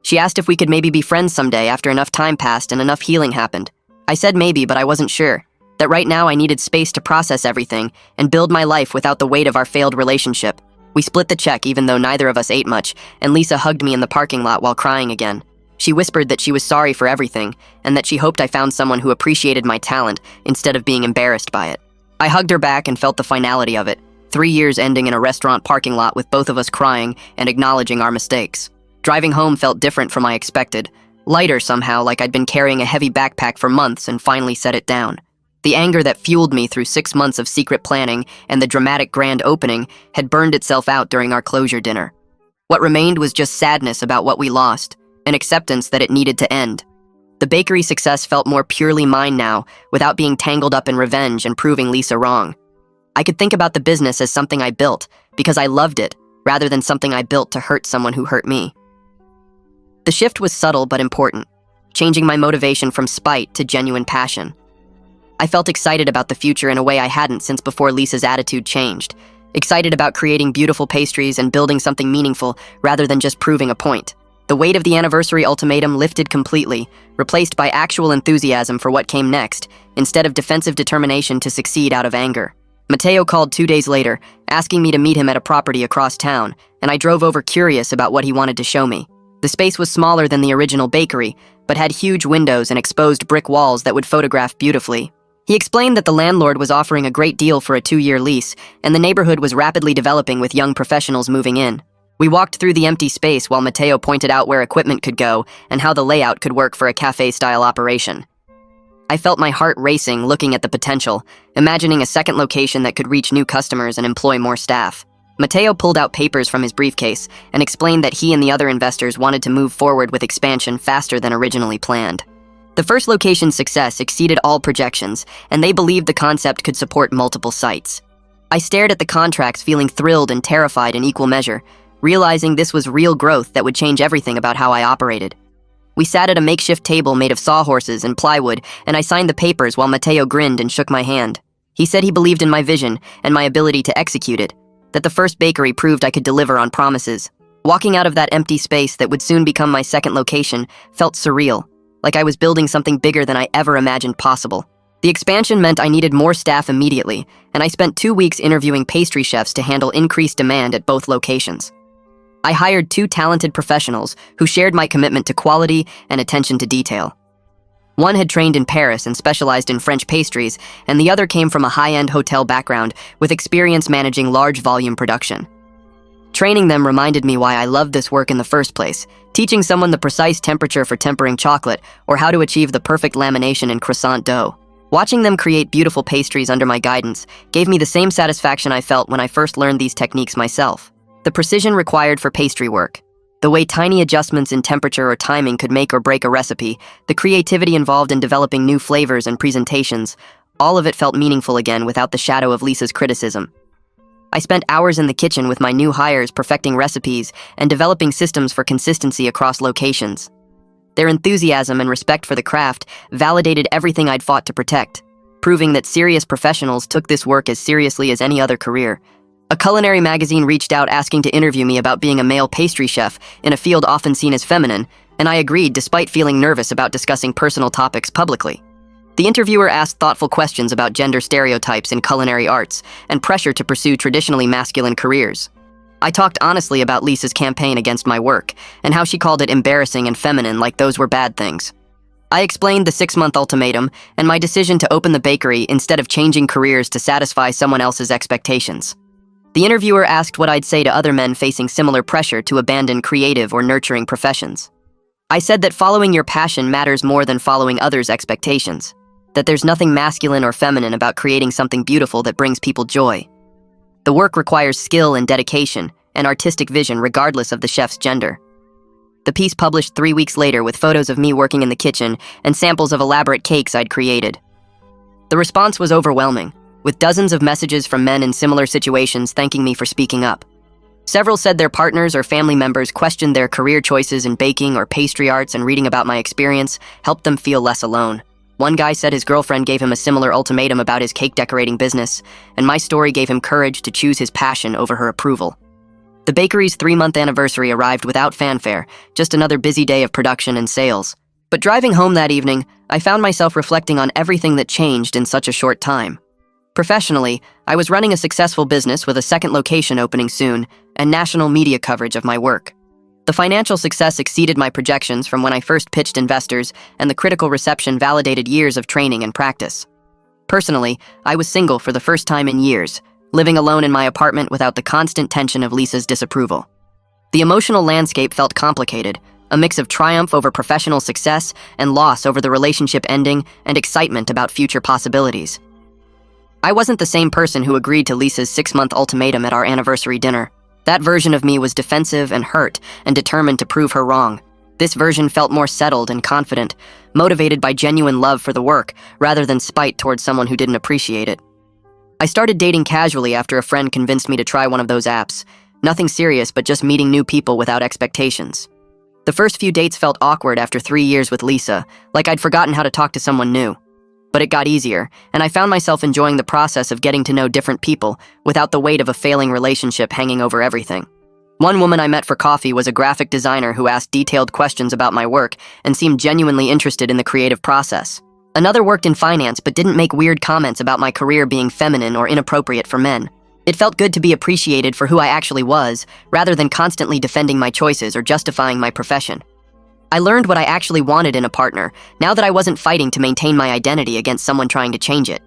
She asked if we could maybe be friends someday after enough time passed and enough healing happened. I said maybe, but I wasn't sure. That right now I needed space to process everything and build my life without the weight of our failed relationship. We split the check even though neither of us ate much, and Lisa hugged me in the parking lot while crying again. She whispered that she was sorry for everything, and that she hoped I found someone who appreciated my talent instead of being embarrassed by it. I hugged her back and felt the finality of it, 3 years ending in a restaurant parking lot with both of us crying and acknowledging our mistakes. Driving home felt different from I expected. Lighter somehow, like I'd been carrying a heavy backpack for months and finally set it down. The anger that fueled me through 6 months of secret planning and the dramatic grand opening had burned itself out during our closure dinner. What remained was just sadness about what we lost, an acceptance that it needed to end. The bakery success felt more purely mine now, without being tangled up in revenge and proving Lisa wrong. I could think about the business as something I built, because I loved it, rather than something I built to hurt someone who hurt me. The shift was subtle but important, changing my motivation from spite to genuine passion. I felt excited about the future in a way I hadn't since before Lisa's attitude changed. Excited about creating beautiful pastries and building something meaningful rather than just proving a point. The weight of the anniversary ultimatum lifted completely, replaced by actual enthusiasm for what came next, instead of defensive determination to succeed out of anger. Mateo called 2 days later, asking me to meet him at a property across town, and I drove over curious about what he wanted to show me. The space was smaller than the original bakery, but had huge windows and exposed brick walls that would photograph beautifully. He explained that the landlord was offering a great deal for a 2-year lease, and the neighborhood was rapidly developing with young professionals moving in. We walked through the empty space while Mateo pointed out where equipment could go and how the layout could work for a cafe-style operation. I felt my heart racing looking at the potential, imagining a second location that could reach new customers and employ more staff. Mateo pulled out papers from his briefcase and explained that he and the other investors wanted to move forward with expansion faster than originally planned. The first location's success exceeded all projections, and they believed the concept could support multiple sites. I stared at the contracts, feeling thrilled and terrified in equal measure, realizing this was real growth that would change everything about how I operated. We sat at a makeshift table made of sawhorses and plywood, and I signed the papers while Mateo grinned and shook my hand. He said he believed in my vision and my ability to execute it, that the first bakery proved I could deliver on promises. Walking out of that empty space that would soon become my second location felt surreal, like I was building something bigger than I ever imagined possible. The expansion meant I needed more staff immediately, and I spent 2 weeks interviewing pastry chefs to handle increased demand at both locations. I hired 2 talented professionals who shared my commitment to quality and attention to detail. One had trained in Paris and specialized in French pastries, and the other came from a high-end hotel background with experience managing large volume production. Training them reminded me why I loved this work in the first place, teaching someone the precise temperature for tempering chocolate or how to achieve the perfect lamination in croissant dough. Watching them create beautiful pastries under my guidance gave me the same satisfaction I felt when I first learned these techniques myself. The precision required for pastry work, the way tiny adjustments in temperature or timing could make or break a recipe, the creativity involved in developing new flavors and presentations, all of it felt meaningful again without the shadow of Lisa's criticism. I spent hours in the kitchen with my new hires perfecting recipes and developing systems for consistency across locations. Their enthusiasm and respect for the craft validated everything I'd fought to protect, proving that serious professionals took this work as seriously as any other career. A culinary magazine reached out asking to interview me about being a male pastry chef in a field often seen as feminine, and I agreed despite feeling nervous about discussing personal topics publicly. The interviewer asked thoughtful questions about gender stereotypes in culinary arts and pressure to pursue traditionally masculine careers. I talked honestly about Lisa's campaign against my work and how she called it embarrassing and feminine, like those were bad things. I explained the 6-month ultimatum and my decision to open the bakery instead of changing careers to satisfy someone else's expectations. The interviewer asked what I'd say to other men facing similar pressure to abandon creative or nurturing professions. I said that following your passion matters more than following others' expectations, that there's nothing masculine or feminine about creating something beautiful that brings people joy. The work requires skill and dedication and artistic vision regardless of the chef's gender. The piece published 3 weeks later with photos of me working in the kitchen and samples of elaborate cakes I'd created. The response was overwhelming, with dozens of messages from men in similar situations thanking me for speaking up. Several said their partners or family members questioned their career choices in baking or pastry arts, and reading about my experience helped them feel less alone. One guy said his girlfriend gave him a similar ultimatum about his cake decorating business, and my story gave him courage to choose his passion over her approval. The bakery's 3-month anniversary arrived without fanfare, just another busy day of production and sales. But driving home that evening, I found myself reflecting on everything that changed in such a short time. Professionally, I was running a successful business with a second location opening soon and national media coverage of my work. The financial success exceeded my projections from when I first pitched investors, and the critical reception validated years of training and practice. Personally, I was single for the first time in years, living alone in my apartment without the constant tension of Lisa's disapproval. The emotional landscape felt complicated, a mix of triumph over professional success and loss over the relationship ending and excitement about future possibilities. I wasn't the same person who agreed to Lisa's 6-month ultimatum at our anniversary dinner. That version of me was defensive and hurt and determined to prove her wrong. This version felt more settled and confident, motivated by genuine love for the work rather than spite towards someone who didn't appreciate it. I started dating casually after a friend convinced me to try one of those apps. Nothing serious, but just meeting new people without expectations. The first few dates felt awkward after 3 years with Lisa, like I'd forgotten how to talk to someone new. But it got easier, and I found myself enjoying the process of getting to know different people without the weight of a failing relationship hanging over everything. One woman I met for coffee was a graphic designer who asked detailed questions about my work and seemed genuinely interested in the creative process. Another worked in finance but didn't make weird comments about my career being feminine or inappropriate for men. It felt good to be appreciated for who I actually was, rather than constantly defending my choices or justifying my profession. I learned what I actually wanted in a partner, now that I wasn't fighting to maintain my identity against someone trying to change it.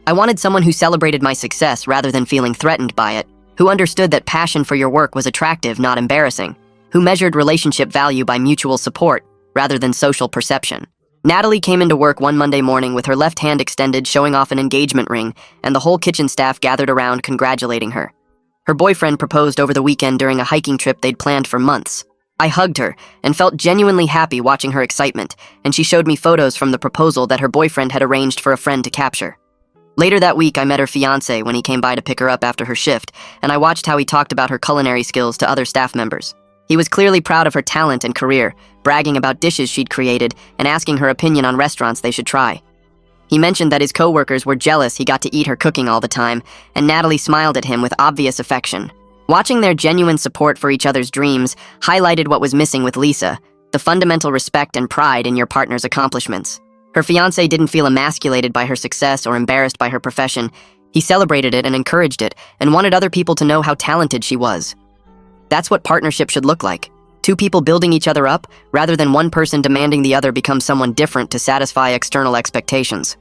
I wanted someone who celebrated my success rather than feeling threatened by it, who understood that passion for your work was attractive, not embarrassing, who measured relationship value by mutual support rather than social perception. Natalie came into work one Monday morning with her left hand extended, showing off an engagement ring, and the whole kitchen staff gathered around congratulating her. Her boyfriend proposed over the weekend during a hiking trip they'd planned for months. I hugged her and felt genuinely happy watching her excitement, and she showed me photos from the proposal that her boyfriend had arranged for a friend to capture. Later that week, I met her fiancé when he came by to pick her up after her shift, and I watched how he talked about her culinary skills to other staff members. He was clearly proud of her talent and career, bragging about dishes she'd created and asking her opinion on restaurants they should try. He mentioned that his coworkers were jealous he got to eat her cooking all the time, and Natalie smiled at him with obvious affection. Watching their genuine support for each other's dreams highlighted what was missing with Lisa, the fundamental respect and pride in your partner's accomplishments. Her fiancé didn't feel emasculated by her success or embarrassed by her profession. He celebrated it and encouraged it, and wanted other people to know how talented she was. That's what partnership should look like. Two people building each other up, rather than one person demanding the other become someone different to satisfy external expectations.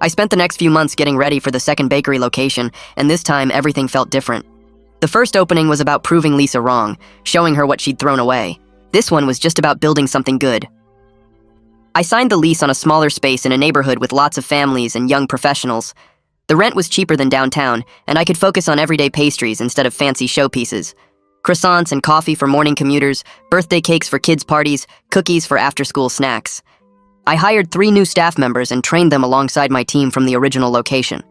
I spent the next few months getting ready for the second bakery location, and this time everything felt different. The first opening was about proving Lisa wrong, showing her what she'd thrown away. This one was just about building something good. I signed the lease on a smaller space in a neighborhood with lots of families and young professionals. The rent was cheaper than downtown, and I could focus on everyday pastries instead of fancy showpieces. Croissants and coffee for morning commuters, birthday cakes for kids' parties, cookies for after-school snacks. I hired 3 new staff members and trained them alongside my team from the original location.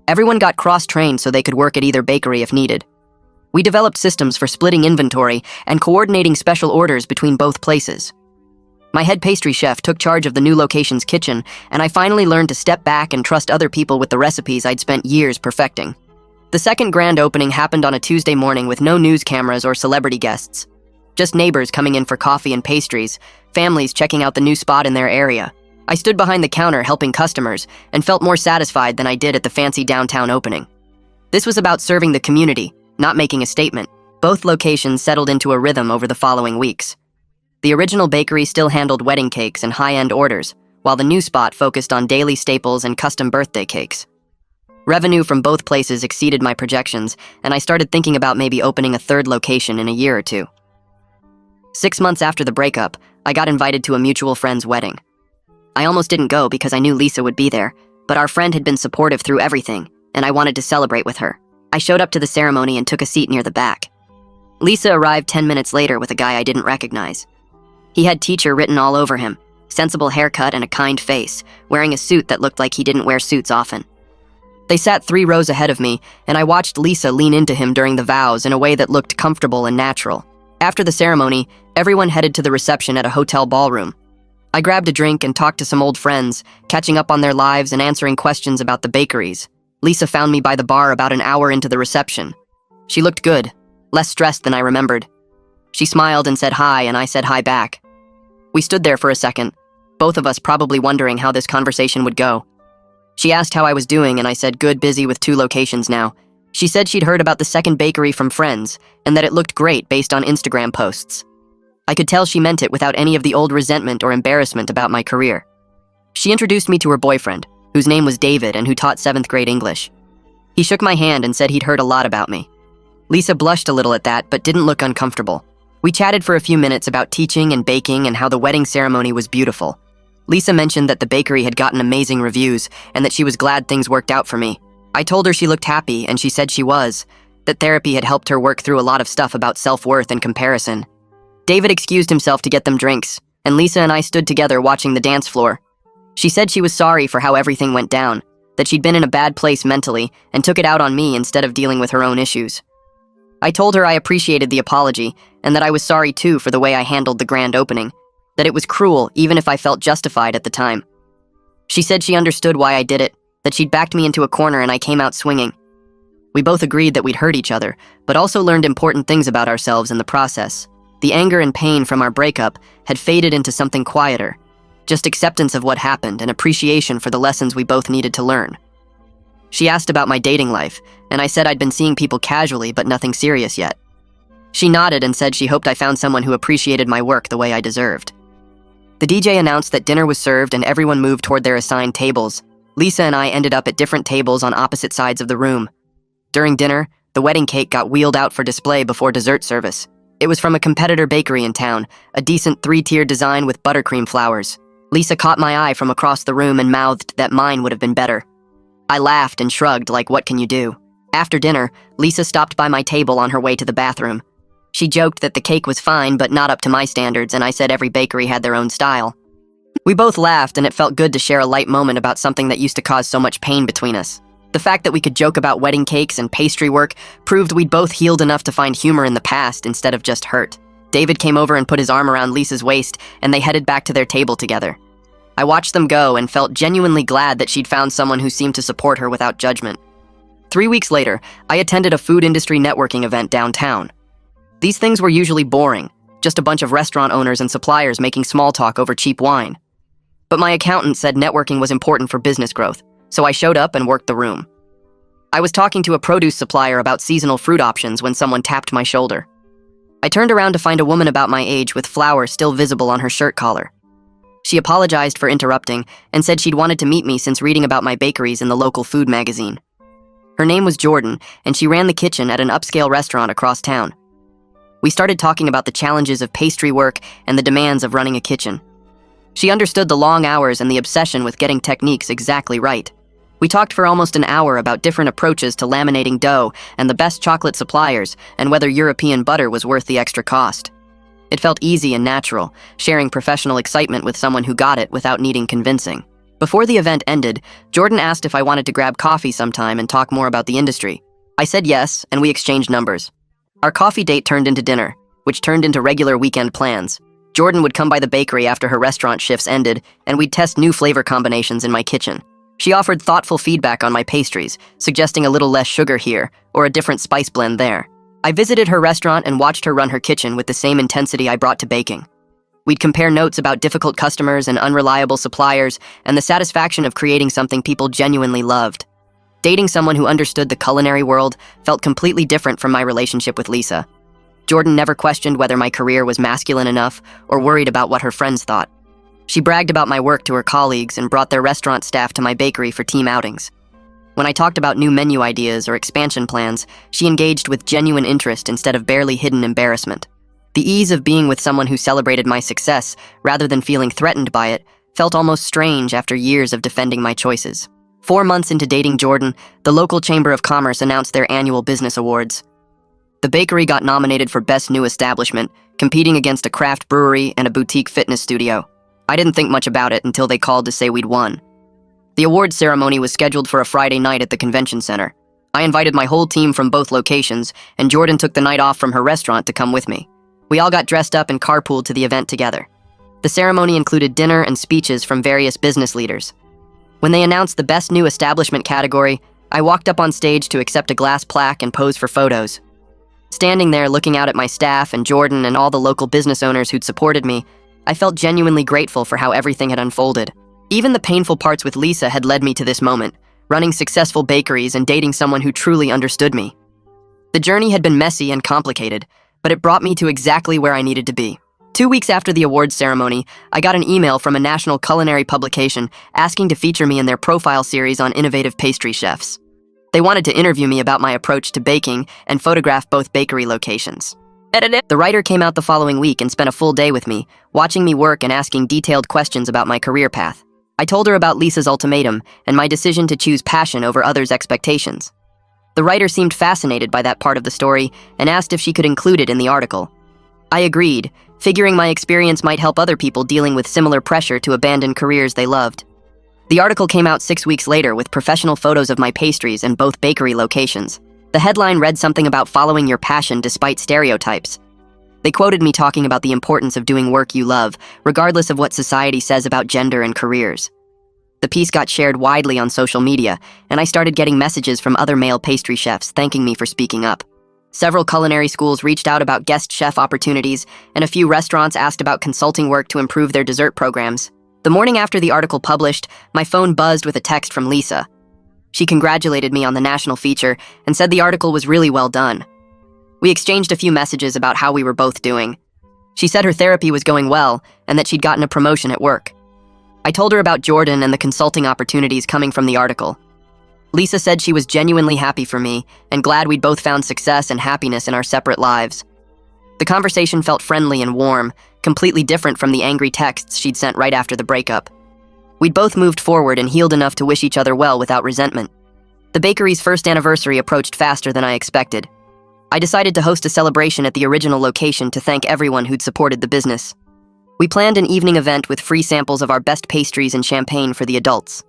Everyone got cross-trained so they could work at either bakery if needed. We developed systems for splitting inventory and coordinating special orders between both places. My head pastry chef took charge of the new location's kitchen, and I finally learned to step back and trust other people with the recipes I'd spent years perfecting. The second grand opening happened on a Tuesday morning with no news cameras or celebrity guests. Just neighbors coming in for coffee and pastries, families checking out the new spot in their area. I stood behind the counter helping customers and felt more satisfied than I did at the fancy downtown opening. This was about serving the community, not making a statement. Both locations settled into a rhythm over the following weeks. The original bakery still handled wedding cakes and high-end orders, while the new spot focused on daily staples and custom birthday cakes. Revenue from both places exceeded my projections, and I started thinking about maybe opening a third location in a year or two. 6 months after the breakup, I got invited to a mutual friend's wedding. I almost didn't go because I knew Lisa would be there, but our friend had been supportive through everything, and I wanted to celebrate with her. I showed up to the ceremony and took a seat near the back. Lisa arrived 10 minutes later with a guy I didn't recognize. He had teacher written all over him, sensible haircut and a kind face, wearing a suit that looked like he didn't wear suits often. They sat 3 rows ahead of me, and I watched Lisa lean into him during the vows in a way that looked comfortable and natural. After the ceremony, everyone headed to the reception at a hotel ballroom. I grabbed a drink and talked to some old friends, catching up on their lives and answering questions about the bakeries. Lisa found me by the bar about an hour into the reception. She looked good, less stressed than I remembered. She smiled and said hi, and I said hi back. We stood there for a second, both of us probably wondering how this conversation would go. She asked how I was doing, and I said good, busy with 2 locations now. She said she'd heard about the second bakery from friends, and that it looked great based on Instagram posts. I could tell she meant it without any of the old resentment or embarrassment about my career. She introduced me to her boyfriend, whose name was David and who taught 7th grade English. He shook my hand and said he'd heard a lot about me. Lisa blushed a little at that, but didn't look uncomfortable. We chatted for a few minutes about teaching and baking and how the wedding ceremony was beautiful. Lisa mentioned that the bakery had gotten amazing reviews and that she was glad things worked out for me. I told her she looked happy, and she said she was, that therapy had helped her work through a lot of stuff about self-worth and comparison. David excused himself to get them drinks, and Lisa and I stood together watching the dance floor. She said she was sorry for how everything went down, that she'd been in a bad place mentally and took it out on me instead of dealing with her own issues. I told her I appreciated the apology and that I was sorry too for the way I handled the grand opening, that it was cruel even if I felt justified at the time. She said she understood why I did it, that she'd backed me into a corner and I came out swinging. We both agreed that we'd hurt each other, but also learned important things about ourselves in the process. The anger and pain from our breakup had faded into something quieter, just acceptance of what happened and appreciation for the lessons we both needed to learn. She asked about my dating life, and I said I'd been seeing people casually but nothing serious yet. She nodded and said she hoped I found someone who appreciated my work the way I deserved. The DJ announced that dinner was served and everyone moved toward their assigned tables. Lisa and I ended up at different tables on opposite sides of the room. During dinner, the wedding cake got wheeled out for display before dessert service. It was from a competitor bakery in town, a decent 3-tier design with buttercream flowers. Lisa caught my eye from across the room and mouthed that mine would have been better. I laughed and shrugged like, what can you do? After dinner, Lisa stopped by my table on her way to the bathroom. She joked that the cake was fine but not up to my standards, and I said every bakery had their own style. We both laughed, and it felt good to share a light moment about something that used to cause so much pain between us. The fact that we could joke about wedding cakes and pastry work proved we'd both healed enough to find humor in the past instead of just hurt. David came over and put his arm around Lisa's waist, and they headed back to their table together. I watched them go and felt genuinely glad that she'd found someone who seemed to support her without judgment. 3 weeks later, I attended a food industry networking event downtown. These things were usually boring, just a bunch of restaurant owners and suppliers making small talk over cheap wine. But my accountant said networking was important for business growth, so I showed up and worked the room. I was talking to a produce supplier about seasonal fruit options when someone tapped my shoulder. I turned around to find a woman about my age with flour still visible on her shirt collar. She apologized for interrupting and said she'd wanted to meet me since reading about my bakeries in the local food magazine. Her name was Jordan, and she ran the kitchen at an upscale restaurant across town. We started talking about the challenges of pastry work and the demands of running a kitchen. She understood the long hours and the obsession with getting techniques exactly right. We talked for almost an hour about different approaches to laminating dough and the best chocolate suppliers and whether European butter was worth the extra cost. It felt easy and natural, sharing professional excitement with someone who got it without needing convincing. Before the event ended, Jordan asked if I wanted to grab coffee sometime and talk more about the industry. I said yes, and we exchanged numbers. Our coffee date turned into dinner, which turned into regular weekend plans. Jordan would come by the bakery after her restaurant shifts ended, and we'd test new flavor combinations in my kitchen. She offered thoughtful feedback on my pastries, suggesting a little less sugar here or a different spice blend there. I visited her restaurant and watched her run her kitchen with the same intensity I brought to baking. We'd compare notes about difficult customers and unreliable suppliers and the satisfaction of creating something people genuinely loved. Dating someone who understood the culinary world felt completely different from my relationship with Lisa. Jordan never questioned whether my career was masculine enough or worried about what her friends thought. She bragged about my work to her colleagues and brought their restaurant staff to my bakery for team outings. When I talked about new menu ideas or expansion plans, she engaged with genuine interest instead of barely hidden embarrassment. The ease of being with someone who celebrated my success, rather than feeling threatened by it, felt almost strange after years of defending my choices. 4 months into dating Jordan, the local Chamber of Commerce announced their annual business awards. The bakery got nominated for Best New Establishment, competing against a craft brewery and a boutique fitness studio. I didn't think much about it until they called to say we'd won. The awards ceremony was scheduled for a Friday night at the convention center. I invited my whole team from both locations, and Jordan took the night off from her restaurant to come with me. We all got dressed up and carpooled to the event together. The ceremony included dinner and speeches from various business leaders. When they announced the Best New Establishment category, I walked up on stage to accept a glass plaque and pose for photos. Standing there looking out at my staff and Jordan and all the local business owners who'd supported me, I felt genuinely grateful for how everything had unfolded. Even the painful parts with Lisa had led me to this moment, running successful bakeries and dating someone who truly understood me. The journey had been messy and complicated, but it brought me to exactly where I needed to be. 2 weeks after the awards ceremony, I got an email from a national culinary publication asking to feature me in their profile series on innovative pastry chefs. They wanted to interview me about my approach to baking and photograph both bakery locations. The writer came out the following week and spent a full day with me, watching me work and asking detailed questions about my career path. I told her about Lisa's ultimatum and my decision to choose passion over others' expectations. The writer seemed fascinated by that part of the story and asked if she could include it in the article. I agreed, figuring my experience might help other people dealing with similar pressure to abandon careers they loved. The article came out 6 weeks later with professional photos of my pastries in both bakery locations. The headline read something about following your passion despite stereotypes. They quoted me talking about the importance of doing work you love, regardless of what society says about gender and careers. The piece got shared widely on social media, and I started getting messages from other male pastry chefs thanking me for speaking up. Several culinary schools reached out about guest chef opportunities, and a few restaurants asked about consulting work to improve their dessert programs. The morning after the article published, my phone buzzed with a text from Lisa. She congratulated me on the national feature and said the article was really well done. We exchanged a few messages about how we were both doing. She said her therapy was going well and that she'd gotten a promotion at work. I told her about Jordan and the consulting opportunities coming from the article. Lisa said she was genuinely happy for me and glad we'd both found success and happiness in our separate lives. The conversation felt friendly and warm, completely different from the angry texts she'd sent right after the breakup. We'd both moved forward and healed enough to wish each other well without resentment. The bakery's first anniversary approached faster than I expected. I decided to host a celebration at the original location to thank everyone who'd supported the business. We planned an evening event with free samples of our best pastries and champagne for the adults.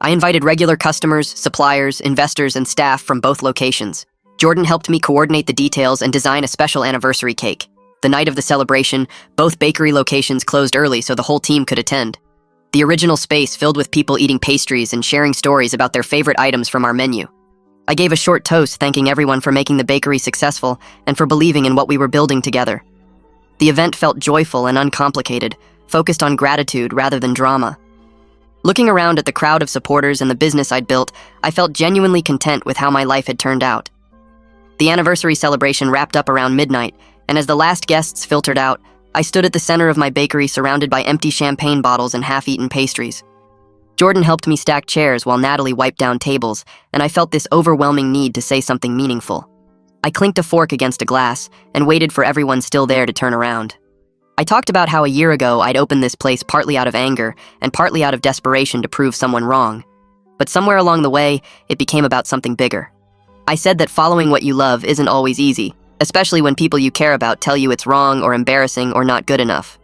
I invited regular customers, suppliers, investors, and staff from both locations. Jordan helped me coordinate the details and design a special anniversary cake. The night of the celebration, both bakery locations closed early so the whole team could attend. The original space filled with people eating pastries and sharing stories about their favorite items from our menu. I gave a short toast thanking everyone for making the bakery successful and for believing in what we were building together. The event felt joyful and uncomplicated, focused on gratitude rather than drama. Looking around at the crowd of supporters and the business I'd built, I felt genuinely content with how my life had turned out. The anniversary celebration wrapped up around midnight, and as the last guests filtered out, I stood at the center of my bakery surrounded by empty champagne bottles and half-eaten pastries. Jordan helped me stack chairs while Natalie wiped down tables, and I felt this overwhelming need to say something meaningful. I clinked a fork against a glass and waited for everyone still there to turn around. I talked about how a year ago I'd opened this place partly out of anger and partly out of desperation to prove someone wrong. But somewhere along the way, it became about something bigger. I said that following what you love isn't always easy, especially when people you care about tell you it's wrong or embarrassing or not good enough.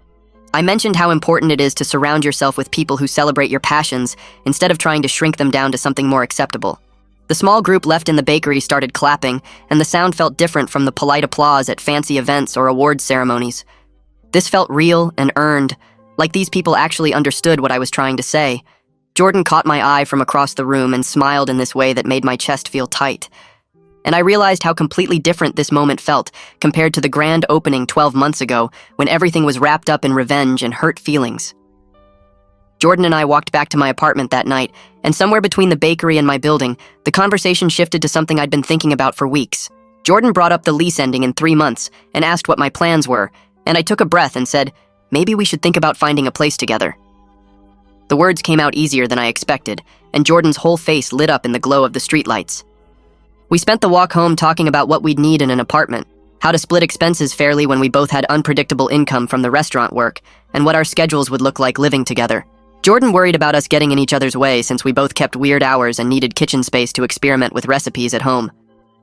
I mentioned how important it is to surround yourself with people who celebrate your passions instead of trying to shrink them down to something more acceptable. The small group left in the bakery started clapping, and the sound felt different from the polite applause at fancy events or awards ceremonies. This felt real and earned, like these people actually understood what I was trying to say. Jordan caught my eye from across the room and smiled in this way that made my chest feel tight. And I realized how completely different this moment felt compared to the grand opening 12 months ago when everything was wrapped up in revenge and hurt feelings. Jordan and I walked back to my apartment that night, and somewhere between the bakery and my building, the conversation shifted to something I'd been thinking about for weeks. Jordan brought up the lease ending in 3 months and asked what my plans were, and I took a breath and said, maybe we should think about finding a place together. The words came out easier than I expected, and Jordan's whole face lit up in the glow of the streetlights. We spent the walk home talking about what we'd need in an apartment, how to split expenses fairly when we both had unpredictable income from the restaurant work, and what our schedules would look like living together. Jordan worried about us getting in each other's way since we both kept weird hours and needed kitchen space to experiment with recipes at home.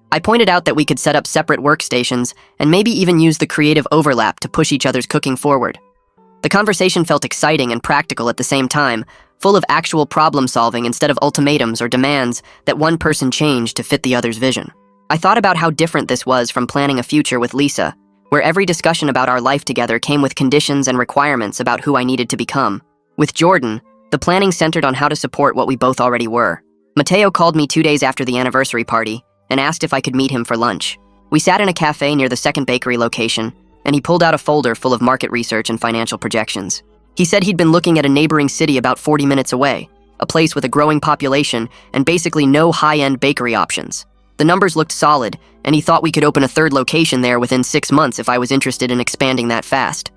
I pointed out that we could set up separate workstations and maybe even use the creative overlap to push each other's cooking forward. The conversation felt exciting and practical at the same time, full of actual problem-solving instead of ultimatums or demands that one person changed to fit the other's vision. I thought about how different this was from planning a future with Lisa, where every discussion about our life together came with conditions and requirements about who I needed to become. With Jordan, the planning centered on how to support what we both already were. Mateo called me 2 days after the anniversary party and asked if I could meet him for lunch. We sat in a cafe near the second bakery location, and he pulled out a folder full of market research and financial projections. He said he'd been looking at a neighboring city about 40 minutes away, a place with a growing population and basically no high-end bakery options. The numbers looked solid, and he thought we could open a third location there within 6 months if I was interested in expanding that fast.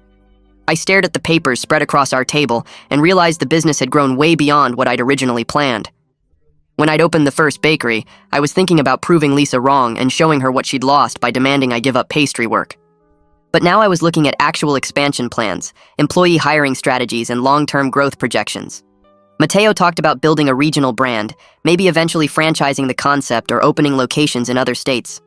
I stared at the papers spread across our table and realized the business had grown way beyond what I'd originally planned. When I'd opened the first bakery, I was thinking about proving Lisa wrong and showing her what she'd lost by demanding I give up pastry work. But now I was looking at actual expansion plans, employee hiring strategies, and long-term growth projections. Mateo talked about building a regional brand, maybe eventually franchising the concept or opening locations in other states.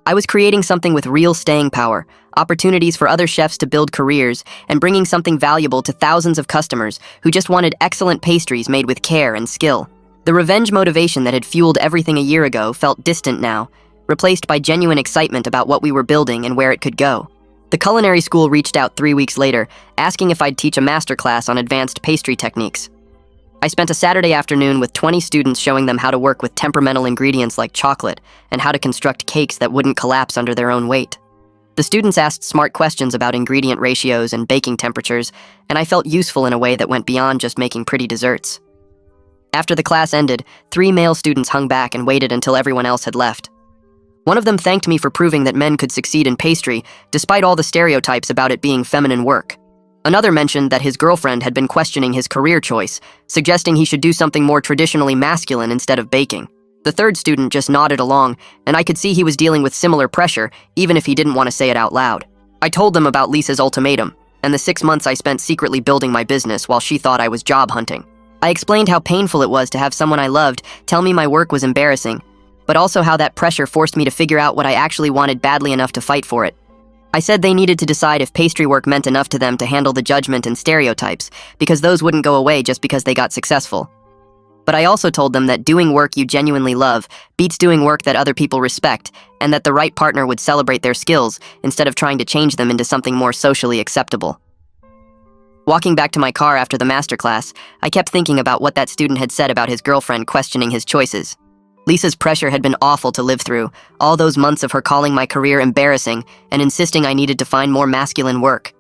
I was creating something with real staying power, opportunities for other chefs to build careers, and bringing something valuable to thousands of customers who just wanted excellent pastries made with care and skill. The revenge motivation that had fueled everything a year ago felt distant now, replaced by genuine excitement about what we were building and where it could go. The culinary school reached out 3 weeks later, asking if I'd teach a masterclass on advanced pastry techniques. I spent a Saturday afternoon with 20 students showing them how to work with temperamental ingredients like chocolate and how to construct cakes that wouldn't collapse under their own weight. The students asked smart questions about ingredient ratios and baking temperatures, and I felt useful in a way that went beyond just making pretty desserts. After the class ended, 3 male students hung back and waited until everyone else had left. One of them thanked me for proving that men could succeed in pastry, despite all the stereotypes about it being feminine work. Another mentioned that his girlfriend had been questioning his career choice, suggesting he should do something more traditionally masculine instead of baking. The third student just nodded along, and I could see he was dealing with similar pressure, even if he didn't want to say it out loud. I told them about Lisa's ultimatum, and the 6 months I spent secretly building my business while she thought I was job hunting. I explained how painful it was to have someone I loved tell me my work was embarrassing, but also how that pressure forced me to figure out what I actually wanted badly enough to fight for it. I said they needed to decide if pastry work meant enough to them to handle the judgment and stereotypes, because those wouldn't go away just because they got successful. But I also told them that doing work you genuinely love beats doing work that other people respect, and that the right partner would celebrate their skills instead of trying to change them into something more socially acceptable. Walking back to my car after the masterclass, I kept thinking about what that student had said about his girlfriend questioning his choices. Lisa's pressure had been awful to live through, all those months of her calling my career embarrassing and insisting I needed to find more masculine work.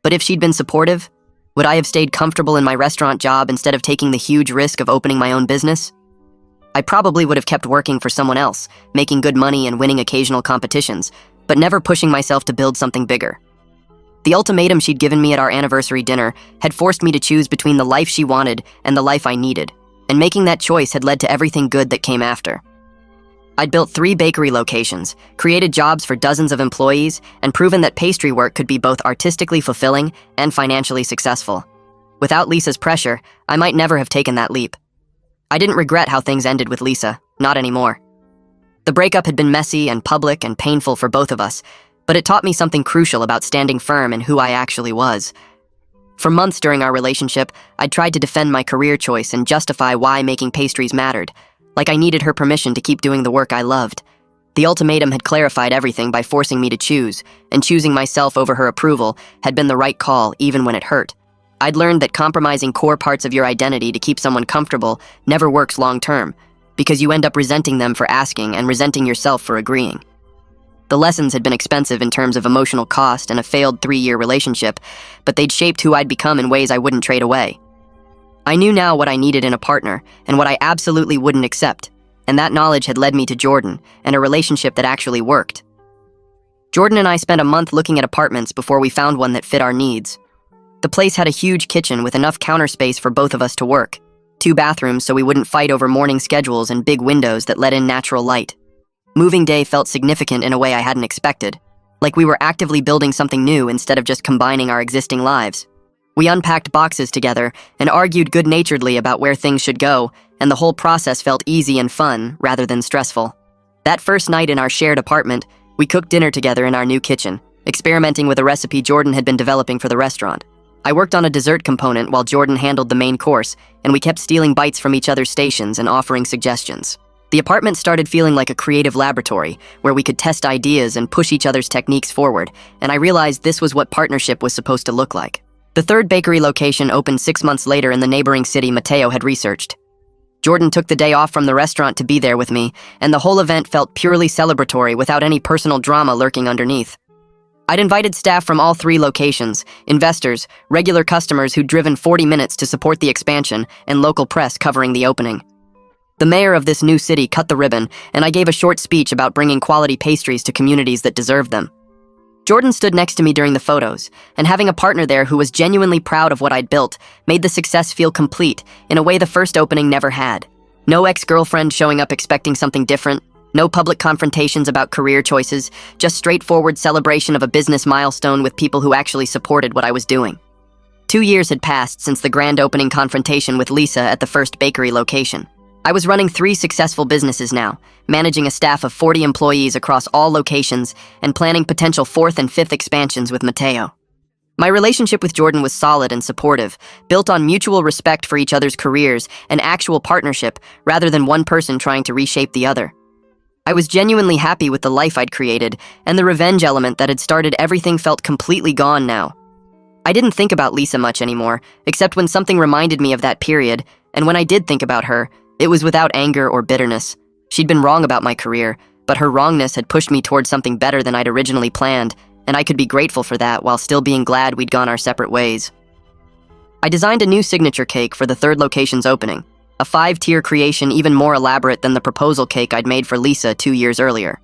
But if she'd been supportive, would I have stayed comfortable in my restaurant job instead of taking the huge risk of opening my own business? I probably would have kept working for someone else, making good money and winning occasional competitions, but never pushing myself to build something bigger. The ultimatum she'd given me at our anniversary dinner had forced me to choose between the life she wanted and the life I needed, and making that choice had led to everything good that came after. I'd built 3 bakery locations, created jobs for dozens of employees, and proven that pastry work could be both artistically fulfilling and financially successful. Without Lisa's pressure, I might never have taken that leap. I didn't regret how things ended with Lisa, not anymore. The breakup had been messy and public and painful for both of us, but it taught me something crucial about standing firm in who I actually was. For months during our relationship, I'd tried to defend my career choice and justify why making pastries mattered, like I needed her permission to keep doing the work I loved. The ultimatum had clarified everything by forcing me to choose, and choosing myself over her approval had been the right call even when it hurt. I'd learned that compromising core parts of your identity to keep someone comfortable never works long-term, because you end up resenting them for asking and resenting yourself for agreeing. The lessons had been expensive in terms of emotional cost and a failed 3-year relationship, but they'd shaped who I'd become in ways I wouldn't trade away. I knew now what I needed in a partner and what I absolutely wouldn't accept, and that knowledge had led me to Jordan and a relationship that actually worked. Jordan and I spent a month looking at apartments before we found one that fit our needs. The place had a huge kitchen with enough counter space for both of us to work, 2 bathrooms so we wouldn't fight over morning schedules, and big windows that let in natural light. Moving day felt significant in a way I hadn't expected, like we were actively building something new instead of just combining our existing lives. We unpacked boxes together and argued good-naturedly about where things should go, and the whole process felt easy and fun rather than stressful. That first night in our shared apartment, we cooked dinner together in our new kitchen, experimenting with a recipe Jordan had been developing for the restaurant. I worked on a dessert component while Jordan handled the main course, and we kept stealing bites from each other's stations and offering suggestions. The apartment started feeling like a creative laboratory, where we could test ideas and push each other's techniques forward, and I realized this was what partnership was supposed to look like. The 3rd bakery location opened 6 months later in the neighboring city Mateo had researched. Jordan took the day off from the restaurant to be there with me, and the whole event felt purely celebratory without any personal drama lurking underneath. I'd invited staff from all 3 locations, investors, regular customers who'd driven 40 minutes to support the expansion, and local press covering the opening. The mayor of this new city cut the ribbon, and I gave a short speech about bringing quality pastries to communities that deserved them. Jordan stood next to me during the photos, and having a partner there who was genuinely proud of what I'd built made the success feel complete in a way the first opening never had. No ex-girlfriend showing up expecting something different, no public confrontations about career choices, just straightforward celebration of a business milestone with people who actually supported what I was doing. 2 years had passed since the grand opening confrontation with Lisa at the first bakery location. I was running 3 successful businesses now, managing a staff of 40 employees across all locations and planning potential 4th and 5th expansions with Mateo. My relationship with Jordan was solid and supportive, built on mutual respect for each other's careers and actual partnership rather than one person trying to reshape the other. I was genuinely happy with the life I'd created, and the revenge element that had started everything felt completely gone now. I didn't think about Lisa much anymore, except when something reminded me of that period, and when I did think about her, it was without anger or bitterness. She'd been wrong about my career, but her wrongness had pushed me towards something better than I'd originally planned, and I could be grateful for that while still being glad we'd gone our separate ways. I designed a new signature cake for the 3rd location's opening, a 5-tier creation even more elaborate than the proposal cake I'd made for Lisa 2 years earlier.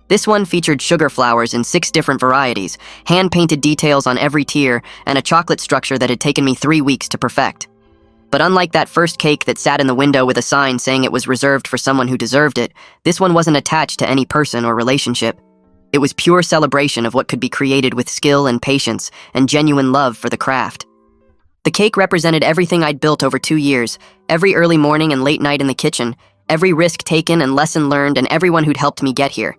This one featured sugar flowers in 6 different varieties, hand-painted details on every tier, and a chocolate structure that had taken me 3 weeks to perfect. But unlike that first cake that sat in the window with a sign saying it was reserved for someone who deserved it, this one wasn't attached to any person or relationship. It was pure celebration of what could be created with skill and patience and genuine love for the craft. The cake represented everything I'd built over 2 years, every early morning and late night in the kitchen, every risk taken and lesson learned, and everyone who'd helped me get here.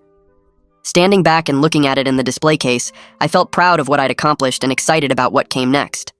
Standing back and looking at it in the display case, I felt proud of what I'd accomplished and excited about what came next.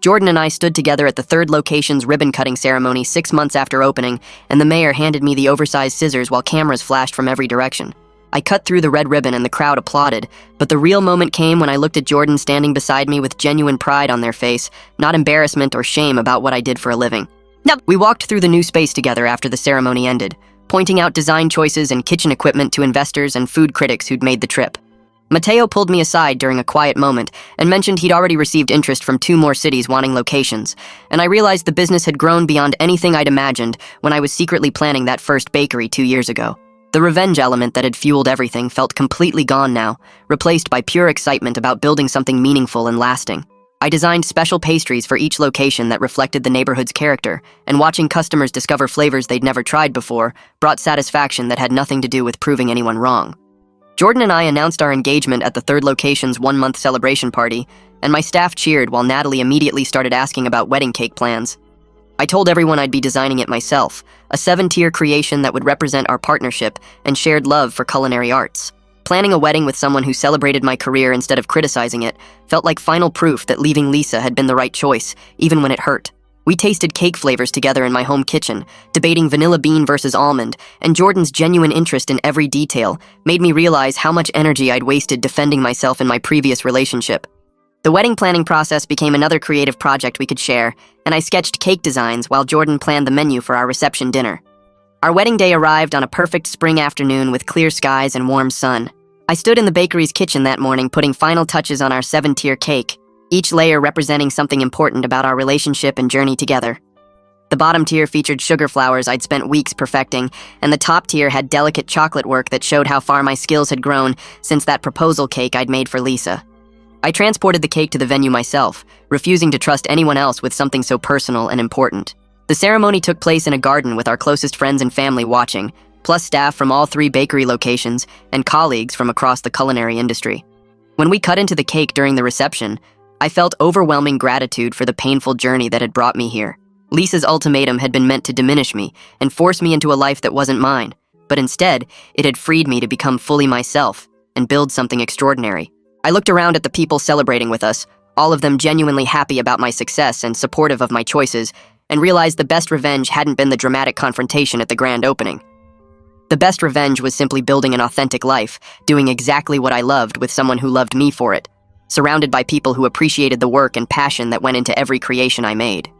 Jordan and I stood together at the third location's ribbon-cutting ceremony 6 months after opening, and the mayor handed me the oversized scissors while cameras flashed from every direction. I cut through the red ribbon and the crowd applauded, but the real moment came when I looked at Jordan standing beside me with genuine pride on their face, not embarrassment or shame about what I did for a living. Now, we walked through the new space together after the ceremony ended, pointing out design choices and kitchen equipment to investors and food critics who'd made the trip. Mateo pulled me aside during a quiet moment and mentioned he'd already received interest from 2 more cities wanting locations, and I realized the business had grown beyond anything I'd imagined when I was secretly planning that first bakery 2 years ago. The revenge element that had fueled everything felt completely gone now, replaced by pure excitement about building something meaningful and lasting. I designed special pastries for each location that reflected the neighborhood's character, and watching customers discover flavors they'd never tried before brought satisfaction that had nothing to do with proving anyone wrong. Jordan and I announced our engagement at the third location's 1-month celebration party, and my staff cheered while Natalie immediately started asking about wedding cake plans. I told everyone I'd be designing it myself, a 7-tier creation that would represent our partnership and shared love for culinary arts. Planning a wedding with someone who celebrated my career instead of criticizing it felt like final proof that leaving Lisa had been the right choice, even when it hurt. We tasted cake flavors together in my home kitchen, debating vanilla bean versus almond, and Jordan's genuine interest in every detail made me realize how much energy I'd wasted defending myself in my previous relationship. The wedding planning process became another creative project we could share, and I sketched cake designs while Jordan planned the menu for our reception dinner. Our wedding day arrived on a perfect spring afternoon with clear skies and warm sun. I stood in the bakery's kitchen that morning putting final touches on our 7-tier cake, each layer representing something important about our relationship and journey together. The bottom tier featured sugar flowers I'd spent weeks perfecting, and the top tier had delicate chocolate work that showed how far my skills had grown since that proposal cake I'd made for Lisa. I transported the cake to the venue myself, refusing to trust anyone else with something so personal and important. The ceremony took place in a garden with our closest friends and family watching, plus staff from all 3 bakery locations and colleagues from across the culinary industry. When we cut into the cake during the reception, I felt overwhelming gratitude for the painful journey that had brought me here. Lisa's ultimatum had been meant to diminish me and force me into a life that wasn't mine, but instead, it had freed me to become fully myself and build something extraordinary. I looked around at the people celebrating with us, all of them genuinely happy about my success and supportive of my choices, and realized the best revenge hadn't been the dramatic confrontation at the grand opening. The best revenge was simply building an authentic life, doing exactly what I loved with someone who loved me for it, surrounded by people who appreciated the work and passion that went into every creation I made.